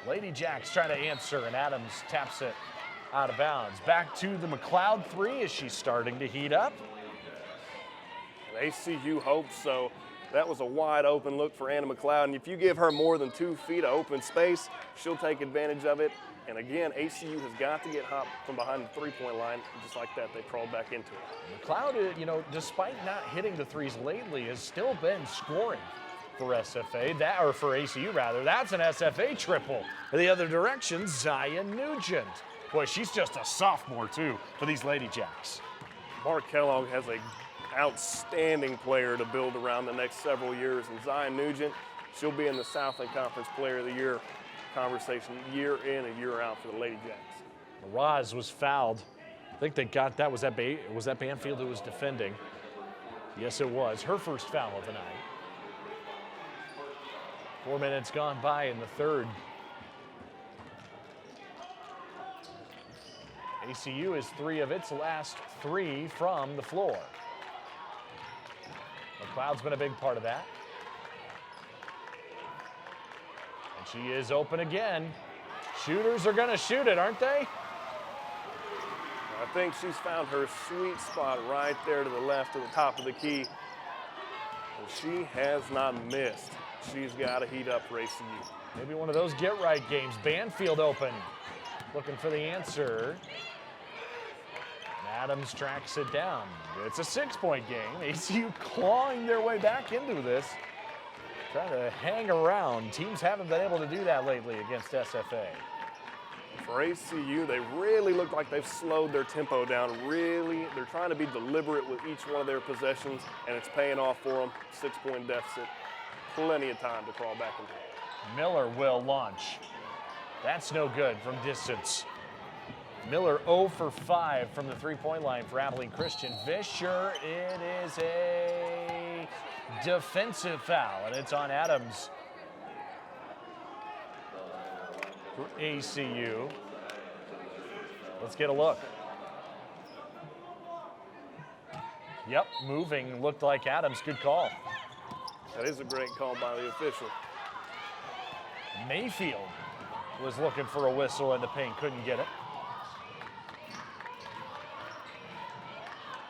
Lady Jacks trying to answer, and Adams taps it out of bounds. Back to the McLeod 3 as she's starting to heat up. And ACU hopes so. That was a wide open look for Anna McLeod, and if you give her more than 2 feet of open space, she'll take advantage of it. And again, ACU has got to get hot from behind the 3-point line. Just like that, they crawled back into it. McLeod, despite not hitting the 3s lately, has still been scoring for SFA, or for ACU rather. That's an SFA triple. The other direction, Zion Nugent. Boy, she's just a sophomore too for these Lady Jacks. Mark Kellogg has an outstanding player to build around the next several years, and Zion Nugent, she'll be in the Southland Conference Player of the Year conversation year in and year out for the Lady Jacks. Roz was fouled. I think they got that. Was that Banfield who was defending? Yes, it was. Her first foul of the night. 4 minutes gone by in the 3rd. ACU is 3 of its last 3 from the floor. McLeod's been a big part of that. And she is open again. Shooters are going to shoot it, aren't they? I think she's found her sweet spot right there to the left of the top of the key. And she has not missed. She's got to heat up for ACU. Maybe one of those get-right games. Banfield open, looking for the answer. And Adams tracks it down. It's a 6-point game. ACU clawing their way back into this. Trying to hang around. Teams haven't been able to do that lately against SFA. For ACU, they really look like they've slowed their tempo down. Really, they're trying to be deliberate with each one of their possessions, and it's paying off for them. 6-point deficit. Plenty of time to crawl back into it. Miller will launch. That's no good from distance. Miller 0 for 5 from the 3-point line for Abilene Christian. Vischer, it is a defensive foul, and it's on Adams for ACU. Let's get a look. Yep, moving, looked like Adams. Good call. That is a great call by the official. Mayfield was looking for a whistle in the paint, couldn't get it.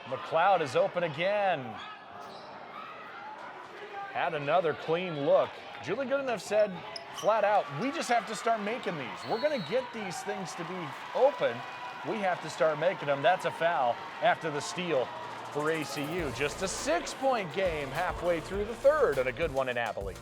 McLeod is open again. Had another clean look. Julie Goodenough said flat out, we just have to start making these. We're going to get these things to be open. We have to start making them. That's a foul after the steal for ACU. Just a 6-point game halfway through the 3rd, and a good one in Abilene.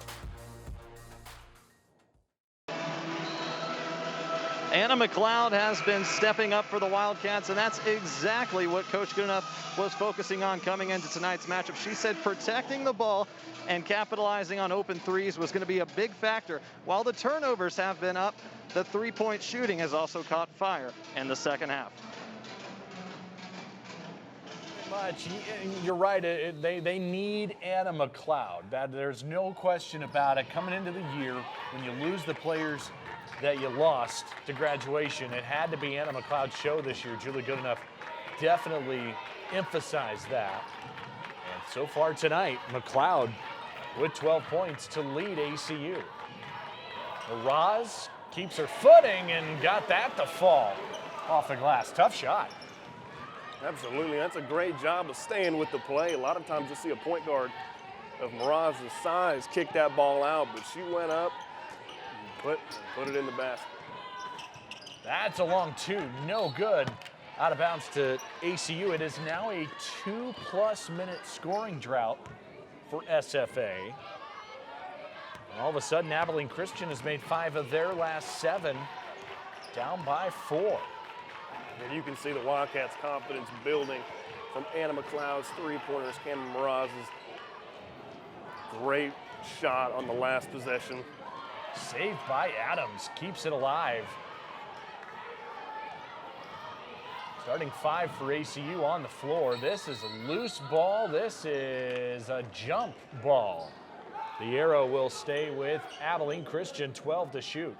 Anna McLeod has been stepping up for the Wildcats, and that's exactly what Coach Goodenough was focusing on coming into tonight's matchup. She said protecting the ball and capitalizing on open threes was going to be a big factor. While the turnovers have been up, the 3-point shooting has also caught fire in the second half. Much. You're right. They need Anna McLeod. There's no question about it. Coming into the year, when you lose the players that you lost to graduation, it had to be Anna McLeod's show this year. Julie Goodenough definitely emphasized that. And so far tonight, McLeod with 12 points to lead ACU. Roz keeps her footing and got that to fall off the glass. Tough shot. Absolutely, that's a great job of staying with the play. A lot of times you'll see a point guard of Miraz's size kick that ball out, but she went up and put it in the basket. That's a long two, no good. Out of bounds to ACU. It is now a 2+ minute scoring drought for SFA. And all of a sudden, Abilene Christian has made 5 of their last 7, down by 4. And you can see the Wildcats' confidence building from Anna McLeod's three-pointers, Cameron Miraz's great shot on the last possession. Saved by Adams, keeps it alive. Starting 5 for ACU on the floor. This is a loose ball. This is a jump ball. The arrow will stay with Abilene Christian, 12 to shoot.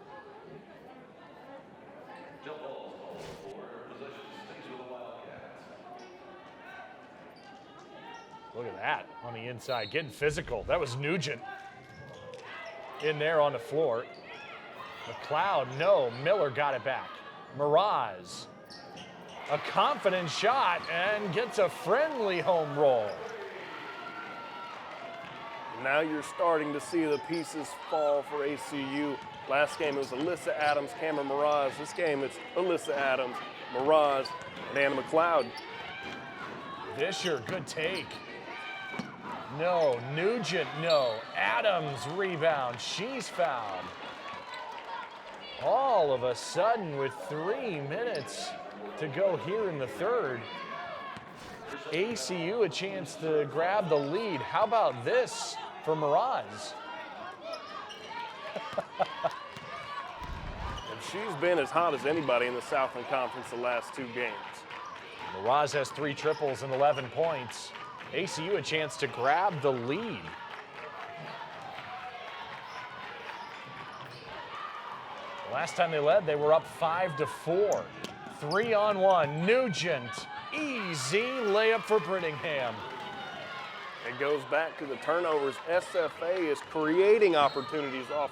Look at that on the inside, getting physical. That was Nugent in there on the floor. McLeod, no, Miller got it back. Miraz, a confident shot and gets a friendly home roll. Now you're starting to see the pieces fall for ACU. Last game it was Alyssa Adams, Cameron Miraz. This game it's Alyssa Adams, Miraz, and Anna McLeod. Vischer, good take. No, Nugent, no. Adams rebound, she's fouled. All of a sudden with 3 minutes to go here in the third, ACU a chance to grab the lead. How about this for Miraz? And she's been as hot as anybody in the Southland Conference the last 2 games. Miraz has 3 triples and 11 points. ACU a chance to grab the lead. Last time they led, they were up 5-4. 3-on-1, Nugent, easy layup for Brittingham. It goes back to the turnovers. SFA is creating opportunities off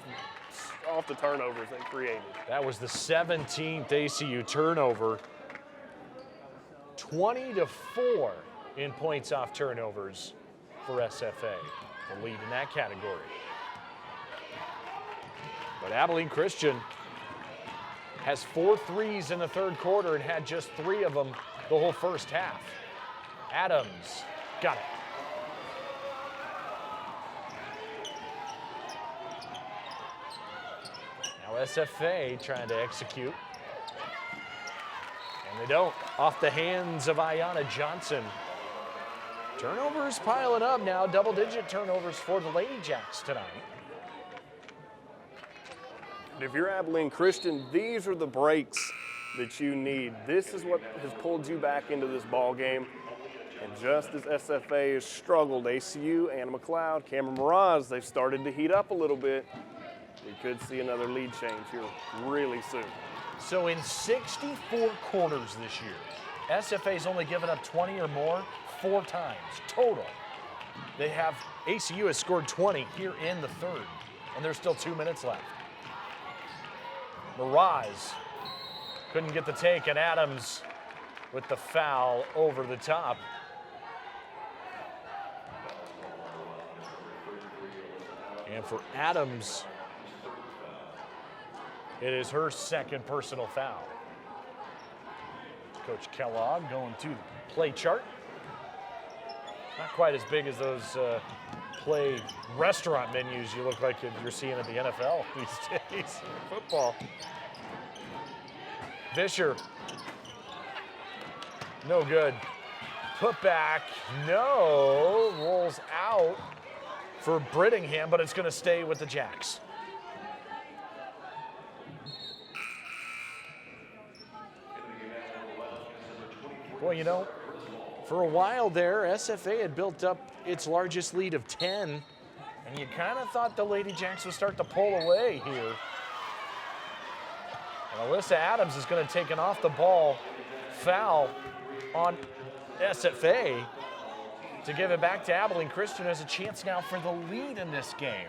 the turnovers they created. That was the 17th ACU turnover. 20-4 in points off turnovers for SFA, the lead in that category. But Abilene Christian has 4 threes in the third quarter and had just 3 of them the whole first half. Adams got it. Now SFA trying to execute. And they don't. Off the hands of Ayanna Johnson. Turnovers piling up now. Double-digit turnovers for the Lady Jacks tonight. If you're Abilene Christian, these are the breaks that you need. This is what has pulled you back into this ball game. And just as SFA has struggled, ACU, Anna McLeod, Cameron Miraz, they've started to heat up a little bit. We could see another lead change here really soon. So in 64 quarters this year, SFA's only given up 20 or more 4 times total. ACU has scored 20 here in the third, and there's still 2 minutes left. Miraz couldn't get the take, and Adams with the foul over the top. And for Adams, it is her second personal foul. Coach Kellogg going to the play chart. Not quite as big as those play restaurant menus you look like you're seeing at the NFL these days. Football. Vischer. No good. Put back. No. Rolls out for Brittingham, but it's going to stay with the Jacks. Boy, you know, for a while there, SFA had built up its largest lead of 10, and you kind of thought the Lady Jacks would start to pull away here. And Alyssa Adams is going to take an off-the-ball foul on SFA to give it back to Abilene Christian as a chance now for the lead in this game.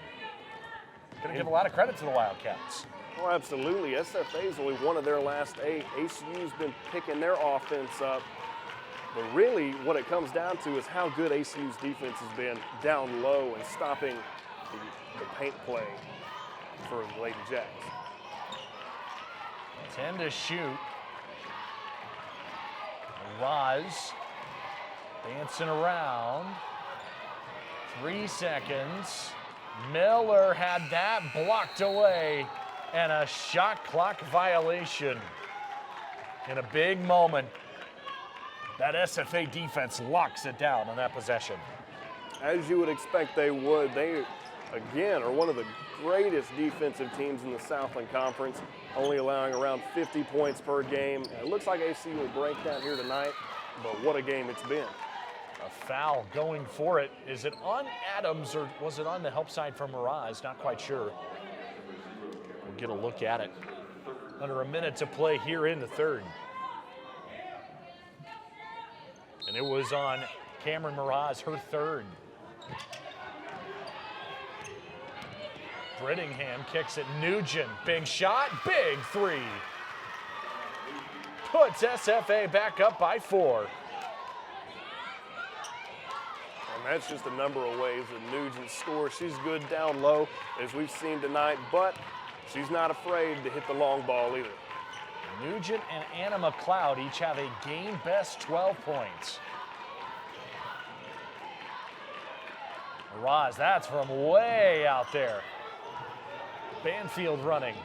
Going to give a lot of credit to the Wildcats. Oh, absolutely. SFA is only one of their last 8. ACU's been picking their offense up. But really, what it comes down to is how good ACU's defense has been down low and stopping the paint play for the Lady Jacks. 10 to shoot. Roz dancing around. 3 seconds. Miller had that blocked away, and a shot clock violation. In a big moment, that SFA defense locks it down on that possession. As you would expect they would. They, again, are one of the greatest defensive teams in the Southland Conference, only allowing around 50 points per game. And it looks like ACU will break that here tonight, but what a game it's been. A foul going for it. Is it on Adams or was it on the help side from Miraz? Not quite sure. We'll get a look at it. Under a minute to play here in the third. And it was on Cameron Miraz, her third. Brittingham kicks it. Nugent, big shot, big 3. Puts SFA back up by 4. And that's just a number of ways that Nugent scores. She's good down low, as we've seen tonight, but she's not afraid to hit the long ball either. Nugent and Anna McLeod each have a game best 12 points. Miraz, that's from way out there. Banfield running.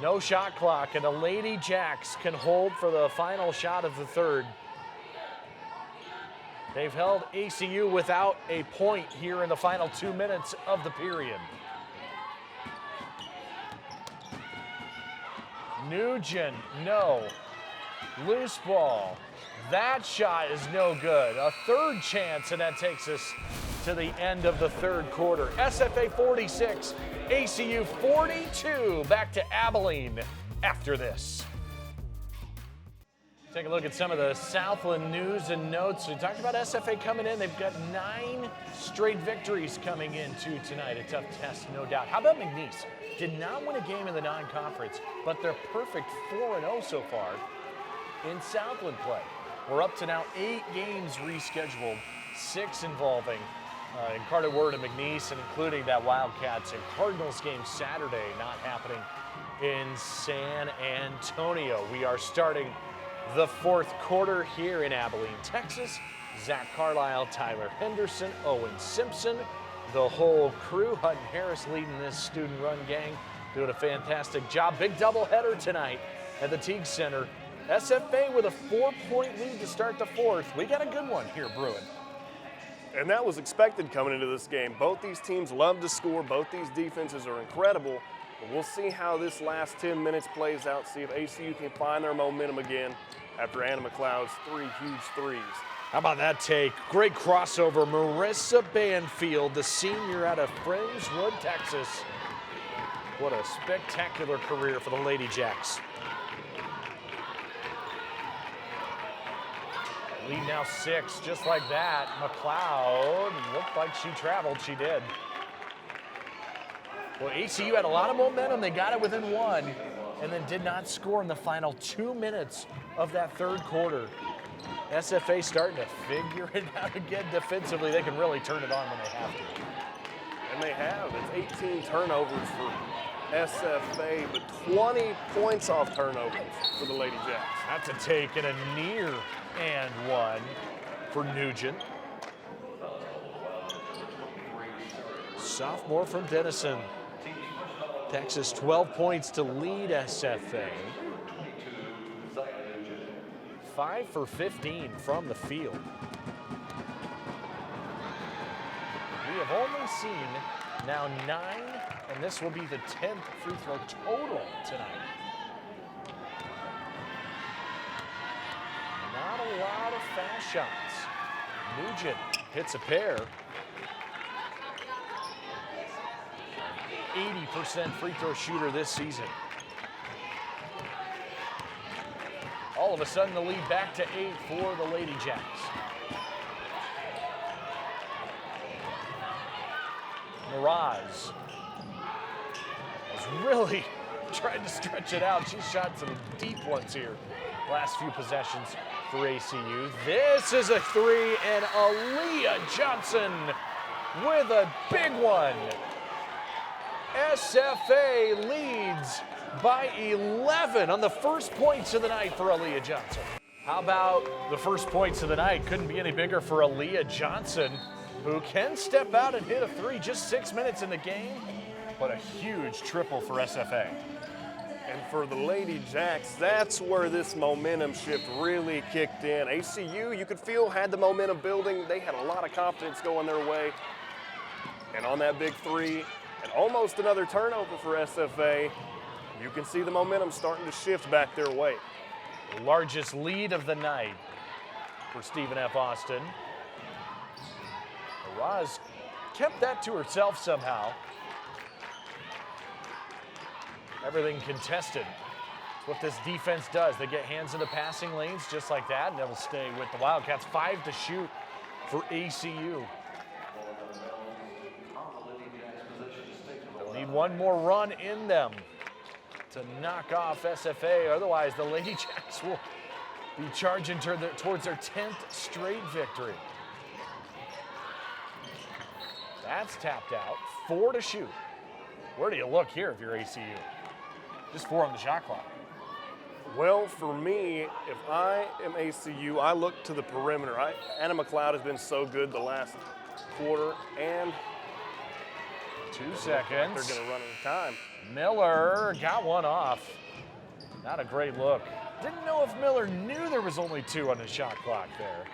No shot clock, and the Lady Jacks can hold for the final shot of the third. They've held ACU without a point here in the final 2 minutes of the period. Nugent, no. Loose ball. That shot is no good. A third chance, and that takes us to the end of the third quarter. SFA 46, ACU 42. Back to Abilene after this. Take a look at some of the Southland news and notes. We talked about SFA coming in. They've got 9 straight victories coming into tonight. A tough test, no doubt. How about McNeese? Did not win a game in the non-conference, but they're perfect 4-0 so far in Southland play. We're up to now 8 games rescheduled, 6 involving Carter Word and McNeese, and including that Wildcats and Cardinals game Saturday, not happening in San Antonio. We are starting the fourth quarter here in Abilene, Texas. Zach Carlisle, Tyler Henderson, Owen Simpson, the whole crew. Hutton Harris leading this student run gang, doing a fantastic job. Big doubleheader tonight at the Teague Center. SFA with a 4-point lead to start the fourth. We got a good one here brewing. And that was expected coming into this game. Both these teams love to score. Both these defenses are incredible. But we'll see how this last 10 minutes plays out, see if ACU can find their momentum again after Anna McLeod's 3 huge threes. How about that take? Great crossover. Marissa Banfield, the senior out of Friendswood, Texas. What a spectacular career for the Lady Jacks. Lead now 6, just like that. McLeod looked like she traveled. She did. Well, ACU had a lot of momentum. They got it within 1 and then did not score in the final 2 minutes of that third quarter. SFA starting to figure it out again defensively. They can really turn it on when they have to. And they have. It's 18 turnovers for SFA, but 20 points off turnovers for the Lady Jacks. That's a take and a near and 1 for Nugent. Sophomore from Denison. Texas 12 points to lead SFA. 5 for 15 from the field. We have only seen now 9, and this will be the 10th free throw total tonight. Not a lot of fast shots. Nugent hits a pair. 80% free throw shooter this season. All of a sudden, the lead back to 8 for the Lady Jacks. Miraz was really trying to stretch it out. She shot some deep ones here last few possessions for ACU. This is a three, and Aaliyah Johnson with a big one. SFA leads by 11 on the first points of the night for Aaliyah Johnson. How about the first points of the night? Couldn't be any bigger for Aaliyah Johnson, who can step out and hit a three just 6 minutes in the game, but a huge triple for SFA. And for the Lady Jacks, that's where this momentum shift really kicked in. ACU, you could feel, had the momentum building. They had a lot of confidence going their way. And on that big three, and almost another turnover for SFA, you can see the momentum starting to shift back their way. The largest lead of the night for Stephen F. Austin. Roz kept that to herself somehow. Everything contested. That's what this defense does. They get hands in the passing lanes just like that, and they'll stay with the Wildcats. 5 to shoot for ACU. They'll need one more run in them to knock off SFA. Otherwise, the Lady Jacks will be charging towards their 10th straight victory. That's tapped out. 4 to shoot. Where do you look here if you're ACU? Just 4 on the shot clock. Well, for me, if I am ACU, I look to the perimeter. Anna McLeod has been so good the last quarter, and 2 seconds. They're going to run out of time. Miller got one off. Not a great look. Didn't know if Miller knew there was only 2 on the shot clock there.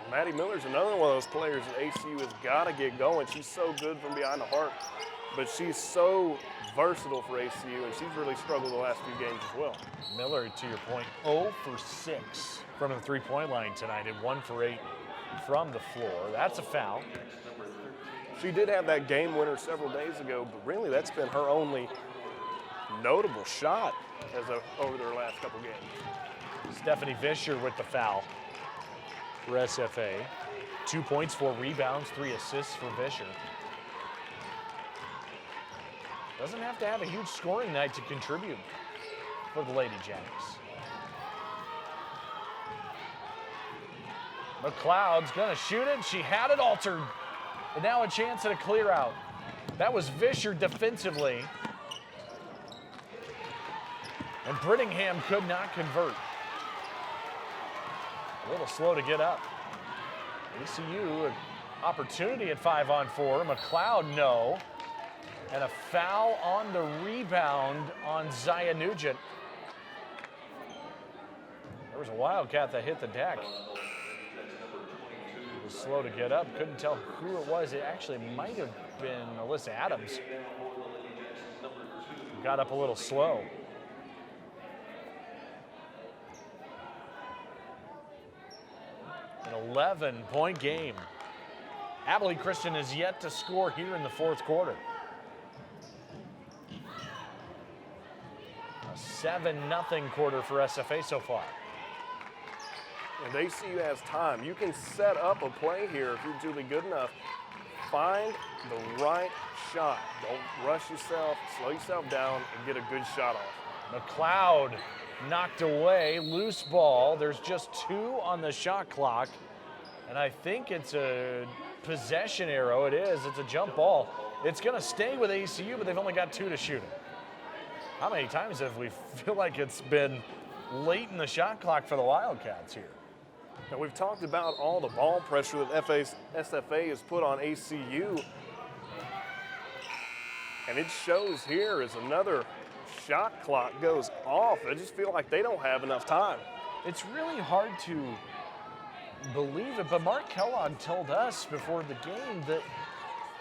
Maddie Miller's another one of those players that ACU has got to get going. She's so good from behind the arc, but she's so versatile for ACU, and she's really struggled the last few games as well. Miller, to your point, 0 for 6 from the three-point line tonight and 1 for 8 from the floor. That's a foul. She did have that game winner several days ago, but really that's been her only notable shot over their last couple games. Stephanie Vischer with the foul for SFA. 2 points, 4 rebounds, 3 assists for Vischer. Doesn't have to have a huge scoring night to contribute for the Lady Jacks. McLeod's gonna shoot it. She had it altered. And now a chance at a clear out. That was Vischer defensively. And Brittingham could not convert. A little slow to get up. ACU, an opportunity at 5-on-4. McLeod, no. And a foul on the rebound on Zaya Nugent. There was a Wildcat that hit the deck. It was slow to get up. Couldn't tell who it was. It actually might have been Alyssa Adams. Got up a little slow. An 11-point game. Abilene Christian is yet to score here in the fourth quarter. A 7-0 quarter for SFA so far. And ACU has time. You can set up a play here if you're really good enough. Find the right shot. Don't rush yourself, slow yourself down, and get a good shot off. McLeod knocked away, loose ball. There's just 2 on the shot clock. And I think it's a possession arrow. It is. It's a jump ball. It's going to stay with ACU, but they've only got 2 to shoot it. How many times have we feel like it's been late in the shot clock for the Wildcats here? Now, we've talked about all the ball pressure that SFA has put on ACU. And it shows here as another shot clock goes off. I just feel like they don't have enough time. It's really hard to believe it, but Mark Kellogg told us before the game that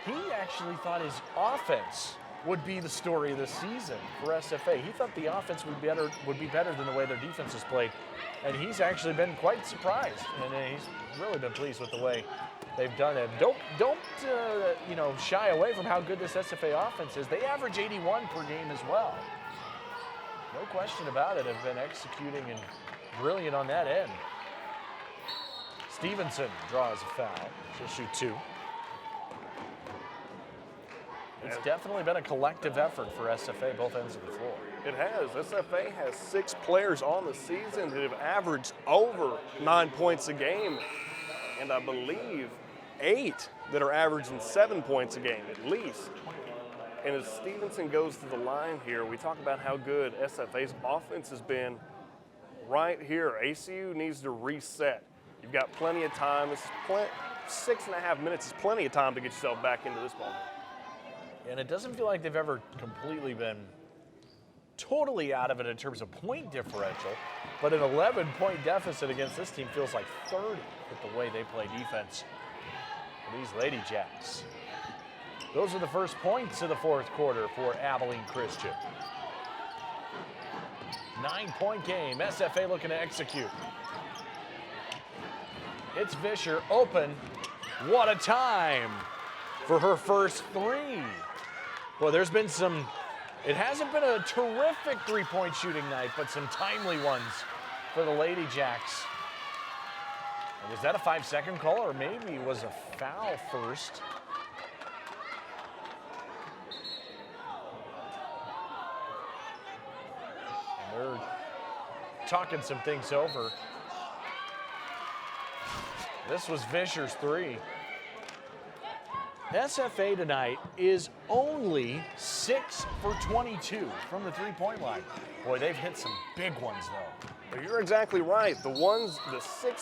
he actually thought his offense would be the story of the season for SFA. He thought the offense would be better than the way their defense has played, and he's actually been quite surprised, and he's really been pleased with the way they've done it. Don't shy away from how good this SFA offense is. They average 81 per game as well. no question about it, have been executing and brilliant on that end. Stevenson draws a foul. She'll shoot 2. It's definitely been a collective effort for SFA, both ends of the floor. It has. SFA has 6 players on the season that have averaged over 9 points a game, and I believe 8 that are averaging 7 points a game at least. And as Stevenson goes to the line here, we talk about how good SFA's offense has been right here. ACU needs to reset. You've got plenty of time. 6.5 minutes is plenty of time to get yourself back into this ball. And it doesn't feel like they've ever completely been totally out of it in terms of point differential, but an 11-point deficit against this team feels like 30 with the way they play defense for these Lady Jacks. Those are the first points of the fourth quarter for Abilene Christian. 9-point game. SFA looking to execute. It's Vischer open. What a time for her first 3. Well, there's been some, it hasn't been a terrific 3-point shooting night, but some timely ones for the Lady Jacks. Was that a 5-second call, or maybe it was a foul first? And they're talking some things over. This was Vischer's 3. SFA tonight is only 6 for 22 from the 3-point line. Boy, they've hit some big ones, though. But you're exactly right. The 6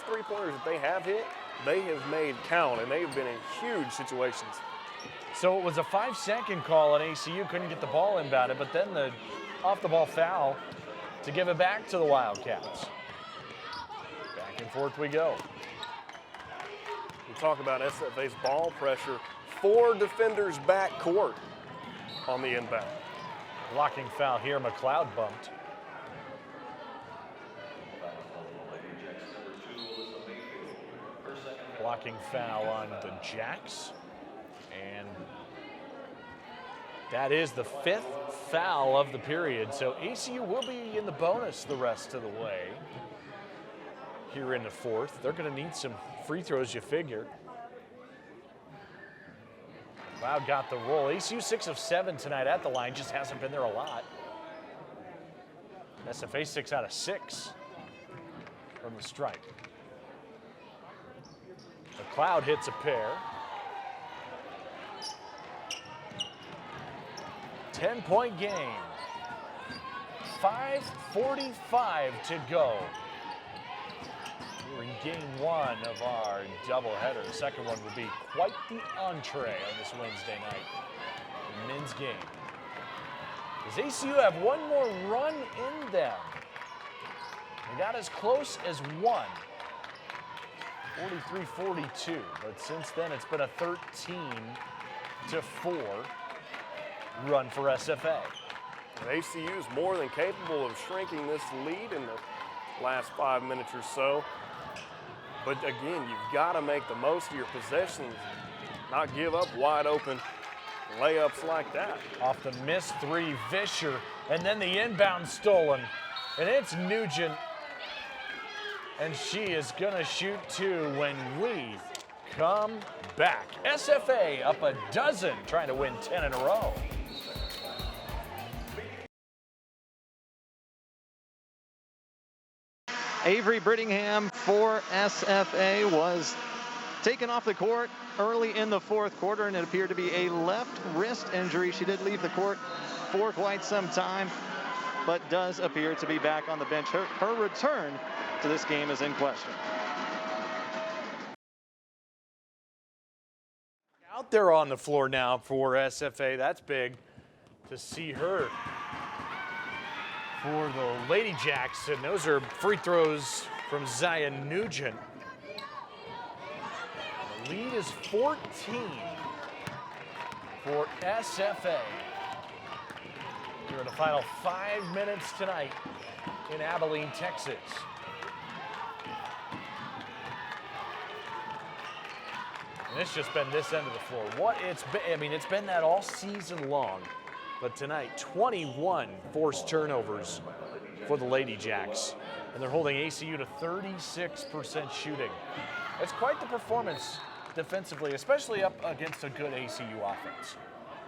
3-pointers that they have hit, they have made count, and they've been in huge situations. So it was a 5-second call, and ACU couldn't get the ball inbounded, but then the off-the-ball foul to give it back to the Wildcats. Back and forth we go. We talk about SFA's ball pressure. 4 defenders back court on the inbound. Blocking foul here, McLeod bumped. Blocking foul on the Jacks. And that is the 5th foul of the period. So ACU will be in the bonus the rest of the way here in the 4th. They're going to need some free throws, you figure. Cloud got the roll. ACU 6 of 7 tonight at the line, just hasn't been there a lot. SFA 6 out of 6 from the stripe. McLeod hits a pair. 10-point game. 5:45 to go. We're in game 1 of our doubleheader. The second one will be quite the entree on this Wednesday night. The men's game. Does ACU have one more run in them? They got as close as 1. 43-42, but since then it's been a 13-4 run for SFA. And ACU is more than capable of shrinking this lead in the last 5 minutes or so. But again, you've got to make the most of your possessions, not give up wide open layups like that. Off the missed 3, Vischer, and then the inbound stolen. And it's Nugent. And she is gonna shoot 2 when we come back. SFA up a dozen, trying to win 10 in a row. Avery Brittingham for SFA was taken off the court early in the 4th quarter, and it appeared to be a left wrist injury. She did leave the court for quite some time, but does appear to be back on the bench. Her return to this game is in question. Out there on the floor now for SFA. That's big to see her for the Lady Jacks. And those are free throws from Zion Nugent. The lead is 14 for SFA. Here in the final 5 minutes tonight in Abilene, Texas. And it's just been this end of the floor. What it's been, I mean, it's been that all season long. But tonight, 21 forced turnovers for the Lady Jacks. And they're holding ACU to 36% shooting. It's quite the performance defensively, especially up against a good ACU offense.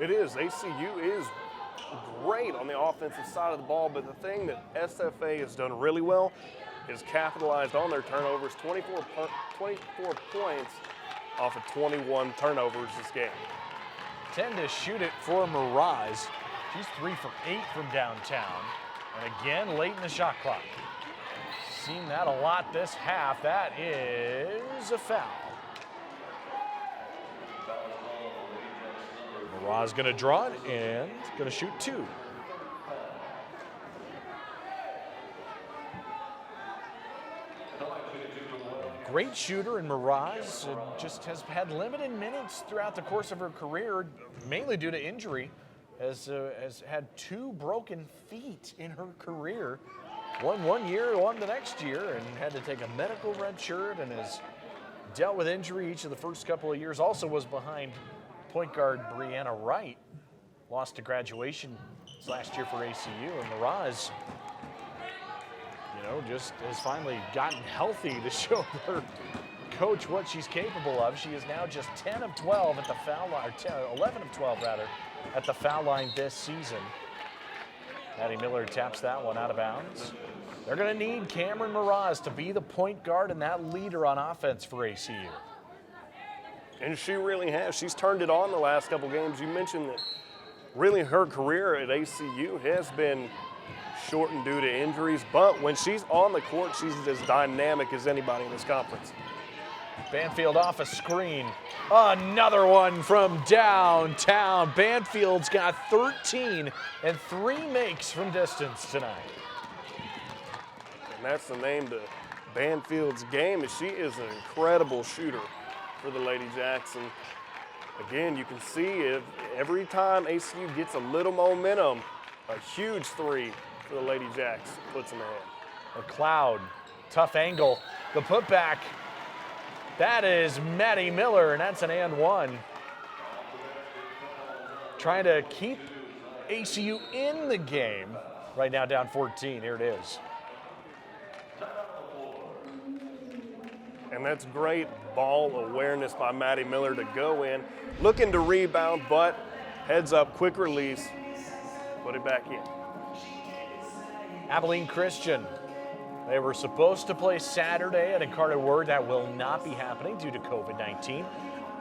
It is. ACU is great on the offensive side of the ball, but the thing that SFA has done really well is capitalized on their turnovers. 24 points off of 21 turnovers this game. 10 to shoot it for Mirage. She's 3 for 8 from downtown. And again, late in the shot clock. Seen that a lot this half. That is a foul. Mirage gonna draw it and gonna shoot 2. Great shooter in Mirage, just has had limited minutes throughout the course of her career, mainly due to injury, has had 2 broken feet in her career. One year, one the next year, and had to take a medical red shirt and has dealt with injury each of the first couple of years. Also was behind point guard Brianna Wright, lost to graduation last year for ACU, and Mirage, just has finally gotten healthy to show her coach what she's capable of. She is now just 10 of 12 at the foul line, 11 of 12 rather, at the foul line this season. Maddie Miller taps that one out of bounds. They're going to need Cameron Mirage to be the point guard and that leader on offense for ACU. And she really has. She's turned it on the last couple games. You mentioned that really her career at ACU has been shortened due to injuries, but when she's on the court, she's as dynamic as anybody in this conference. Banfield off a screen. Another one from downtown. Banfield's got 13 and 3 makes from distance tonight. And that's the name to Banfield's game, is she is an incredible shooter for the Lady Jacks. And again, you can see every time ACU gets a little momentum, a huge 3 for the Lady Jacks puts them ahead. McLeod, tough angle. The putback. That is Maddie Miller, and that's an and 1. Trying to keep ACU in the game. Right now down 14. Here it is. And that's great ball awareness by Maddie Miller to go in. Looking to rebound, but heads up, quick release, put it back in. Abilene Christian. They were supposed to play Saturday at Encarta Word. That will not be happening due to COVID-19.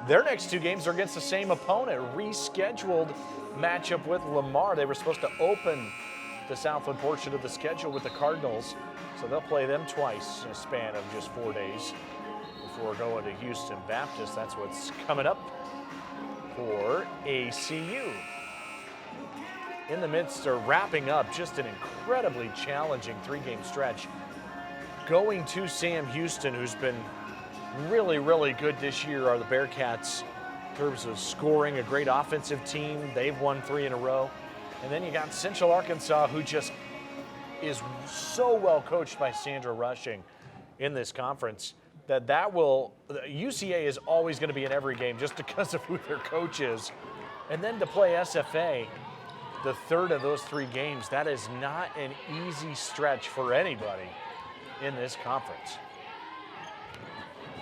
Their next 2 games are against the same opponent. Rescheduled matchup with Lamar. They were supposed to open the Southland portion of the schedule with the Cardinals. So they'll play them twice in a span of just 4 days before going to Houston Baptist. That's what's coming up for ACU. In the midst of wrapping up just an incredibly challenging 3-game stretch, going to Sam Houston, who's been really, really good this year, are the Bearcats in terms of scoring, a great offensive team. They've won 3 in a row. And then you got Central Arkansas, who just is so well coached by Sandra Rushing in this conference that will, UCA is always going to be in every game just because of who their coach is. And then to play SFA, the third of those 3 games, that is not an easy stretch for anybody in this conference.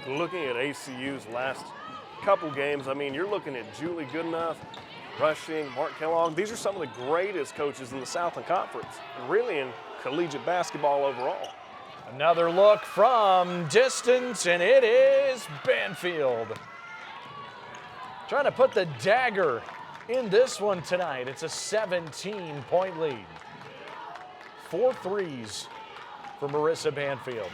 Looking at ACU's last couple games, I mean, you're looking at Julie Goodenough, Rushing, Mark Kellogg. These are some of the greatest coaches in the Southland Conference, and really in collegiate basketball overall. Another look from distance, and it is Banfield. Trying to put the dagger in this one tonight. It's a 17-point lead. 4 threes for Marissa Banfield.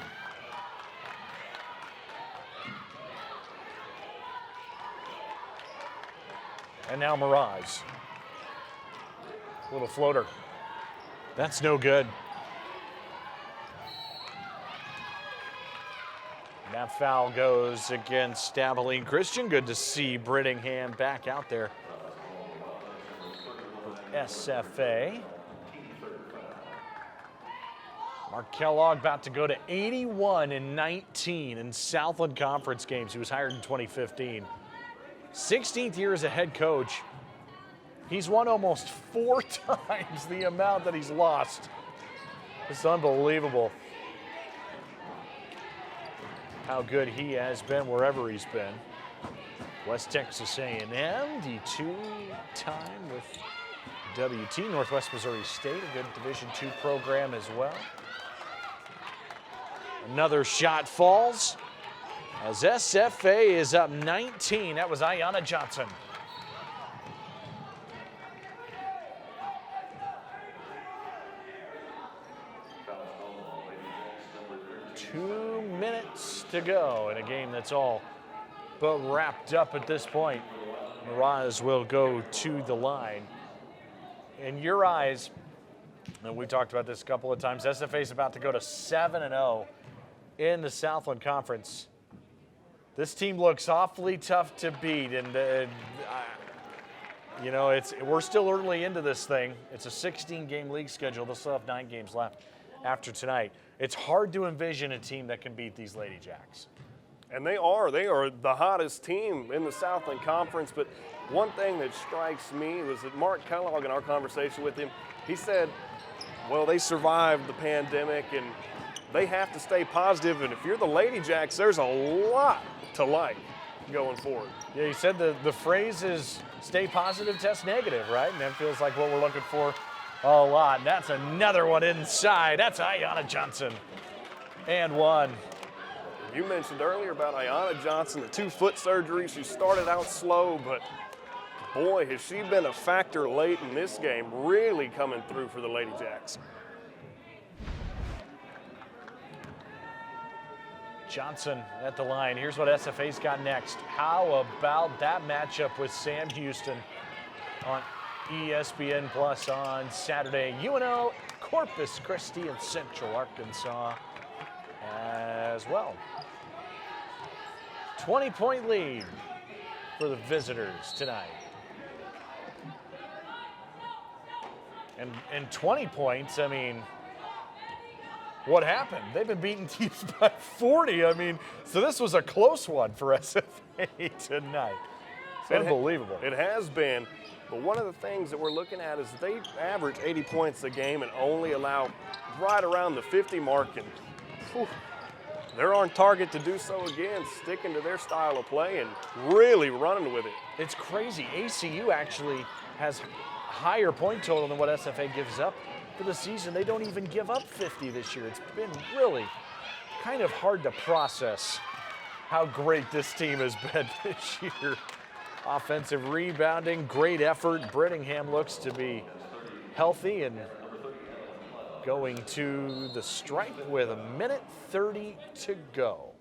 And now Mirage. Little floater. That's no good. That foul goes against Abilene Christian. Good to see Brittingham back out there. SFA. Mark Kellogg about to go to 81-19 in Southland Conference games. He was hired in 2015. 16th year as a head coach. He's won almost 4 times the amount that he's lost. It's unbelievable how good he has been wherever he's been. West Texas A&M, the 2-time with WT. Northwest Missouri State, a good Division II program as well. Another shot falls as SFA is up 19. That was Ayanna Johnson. To go in a game that's all but wrapped up at this point. Miraz will go to the line. In your eyes, and we talked about this a couple of times, SFA is about to go to 7-0 in the Southland Conference. This team looks awfully tough to beat, and you know, we're still early into this thing. It's a 16-game league schedule. They'll still have 9 games left after tonight. It's hard to envision a team that can beat these Lady Jacks. And they are the hottest team in the Southland Conference. But one thing that strikes me was that Mark Kellogg, in our conversation with him, he said, well, they survived the pandemic and they have to stay positive. And if you're the Lady Jacks, there's a lot to like going forward. Yeah, he said the phrase is stay positive, test negative, right? And that feels like what we're looking for a lot. And that's another one inside. That's Ayanna Johnson. And one. You mentioned earlier about Ayanna Johnson, the 2 foot surgery. She started out slow, but boy, has she been a factor late in this game, really coming through for the Lady Jacks. Johnson at the line. Here's what SFA's got next. How about that matchup with Sam Houston on ESPN Plus on Saturday? UNO, Corpus Christi, and Central Arkansas as well. 20-point lead for the visitors tonight. And 20 points, I mean, what happened? They've been beating teams by 40. I mean, so this was a close one for SFA tonight. It's unbelievable. It has been. But one of the things that we're looking at is they average 80 points a game and only allow right around the 50 mark. And whew, they're on target to do so again, sticking to their style of play and really running with it. It's crazy. ACU actually has higher point total than what SFA gives up for the season. They don't even give up 50 this year. It's been really kind of hard to process how great this team has been this year. Offensive rebounding, great effort. Brittingham looks to be healthy and going to the strike with 1:30 to go.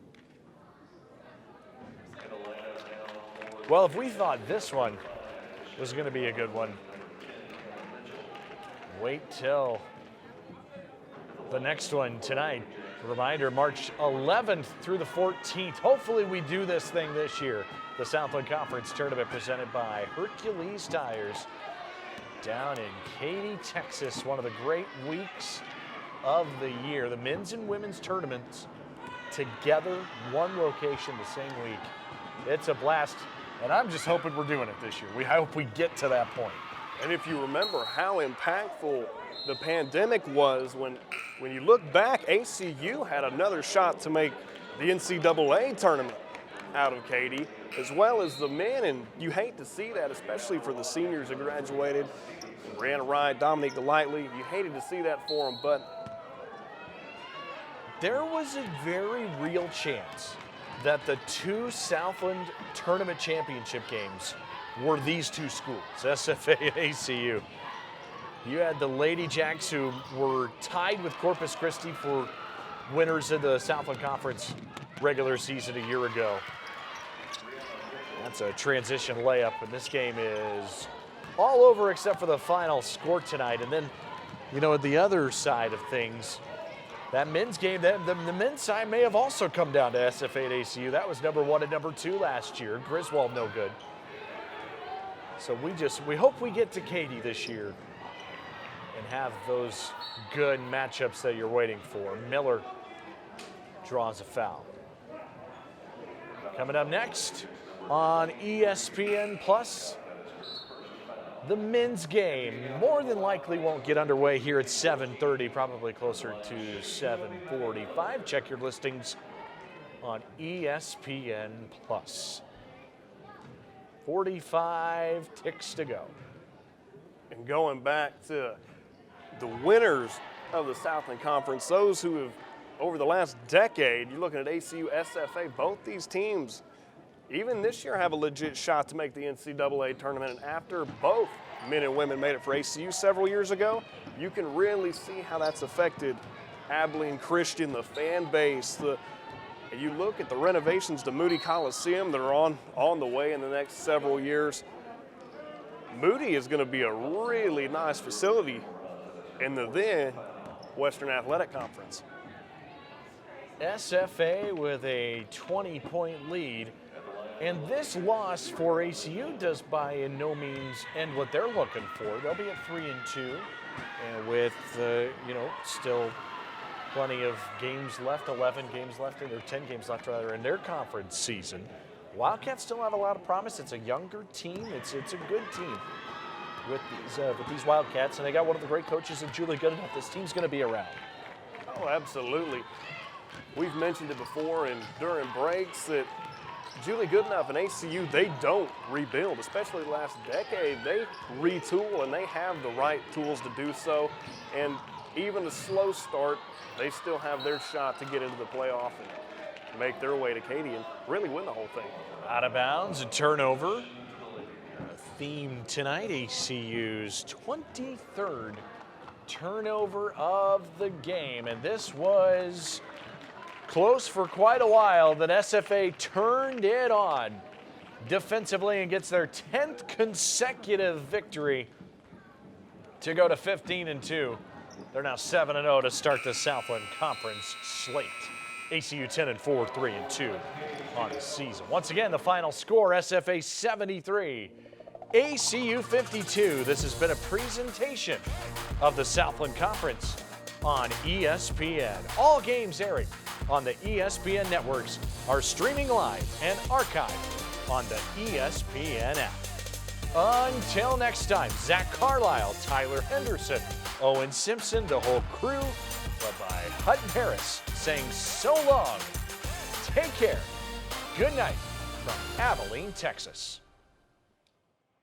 Well, if we thought this one was going to be a good one, wait till the next one tonight. Reminder, March 11th through the 14th. Hopefully we do this thing this year. The Southland Conference Tournament presented by Hercules Tires down in Katy, Texas. One of the great weeks of the year. The men's and women's tournaments together, one location the same week. It's a blast, and I'm just hoping we're doing it this year. I hope we get to that point. And if you remember how impactful the pandemic was, when you look back, ACU had another shot to make the NCAA tournament out of Katy, as well as the men, and you hate to see that, especially for the seniors that graduated. Brianna Wright, Dominique Delightly, you hated to see that for them, but there was a very real chance that the 2 Southland Tournament Championship games were these 2 schools, SFA and ACU. You had the Lady Jacks, who were tied with Corpus Christi for winners of the Southland Conference regular season a year ago. That's a transition layup, and this game is all over except for the final score tonight. And then, you know, the other side of things, that men's game, the men's side may have also come down to SFA and ACU. That was number 1 and number 2 last year. Griswold, no good. So we hope we get to Katy this year and have those good matchups that you're waiting for. Miller draws a foul. Coming up next on ESPN Plus, The men's game more than likely won't get underway here at 7:30, probably closer to 7:45. Check your listings on ESPN+. 45 ticks to go. And going back to the winners of the Southland Conference, those who have, over the last decade, you're looking at ACU, SFA, both these teams, even this year, have a legit shot to make the NCAA tournament. And after both men and women made it for ACU several years ago, you can really see how that's affected Abilene Christian, the fan base. And you look at the renovations to Moody Coliseum that are on the way in the next several years. Moody is going to be a really nice facility in the then Western Athletic Conference. SFA with a 20-point lead. And this loss for ACU does by in no means end what they're looking for. They'll be at 3-2, and with still plenty of games left, 11 games left, or 10 games left rather in their conference season. Wildcats still have a lot of promise. It's a younger team. It's a good team with these Wildcats, and they got one of the great coaches in Julie Goodenough. This team's going to be around. Oh, absolutely. We've mentioned it before and during breaks that Julie Goodenough and ACU, they don't rebuild, especially the last decade. They retool, and they have the right tools to do so. And even a slow start, they still have their shot to get into the playoff and make their way to Katy and really win the whole thing. Out of bounds, a turnover. A theme tonight, ACU's 23rd turnover of the game. And this was close for quite a while. That SFA turned it on defensively and gets their 10th consecutive victory to go to 15-2. They're now 7-0 to start the Southland Conference slate. ACU 10-4, 3-2 on the season. Once again, the final score, SFA 73, ACU 52. This has been a presentation of the Southland Conference on ESPN. All games airing on the ESPN networks are streaming live and archived on the ESPN app. Until next time, Zach Carlisle, Tyler Henderson, Owen Simpson, the whole crew, led by Hutton Harris, saying so long, take care, good night from Abilene, Texas.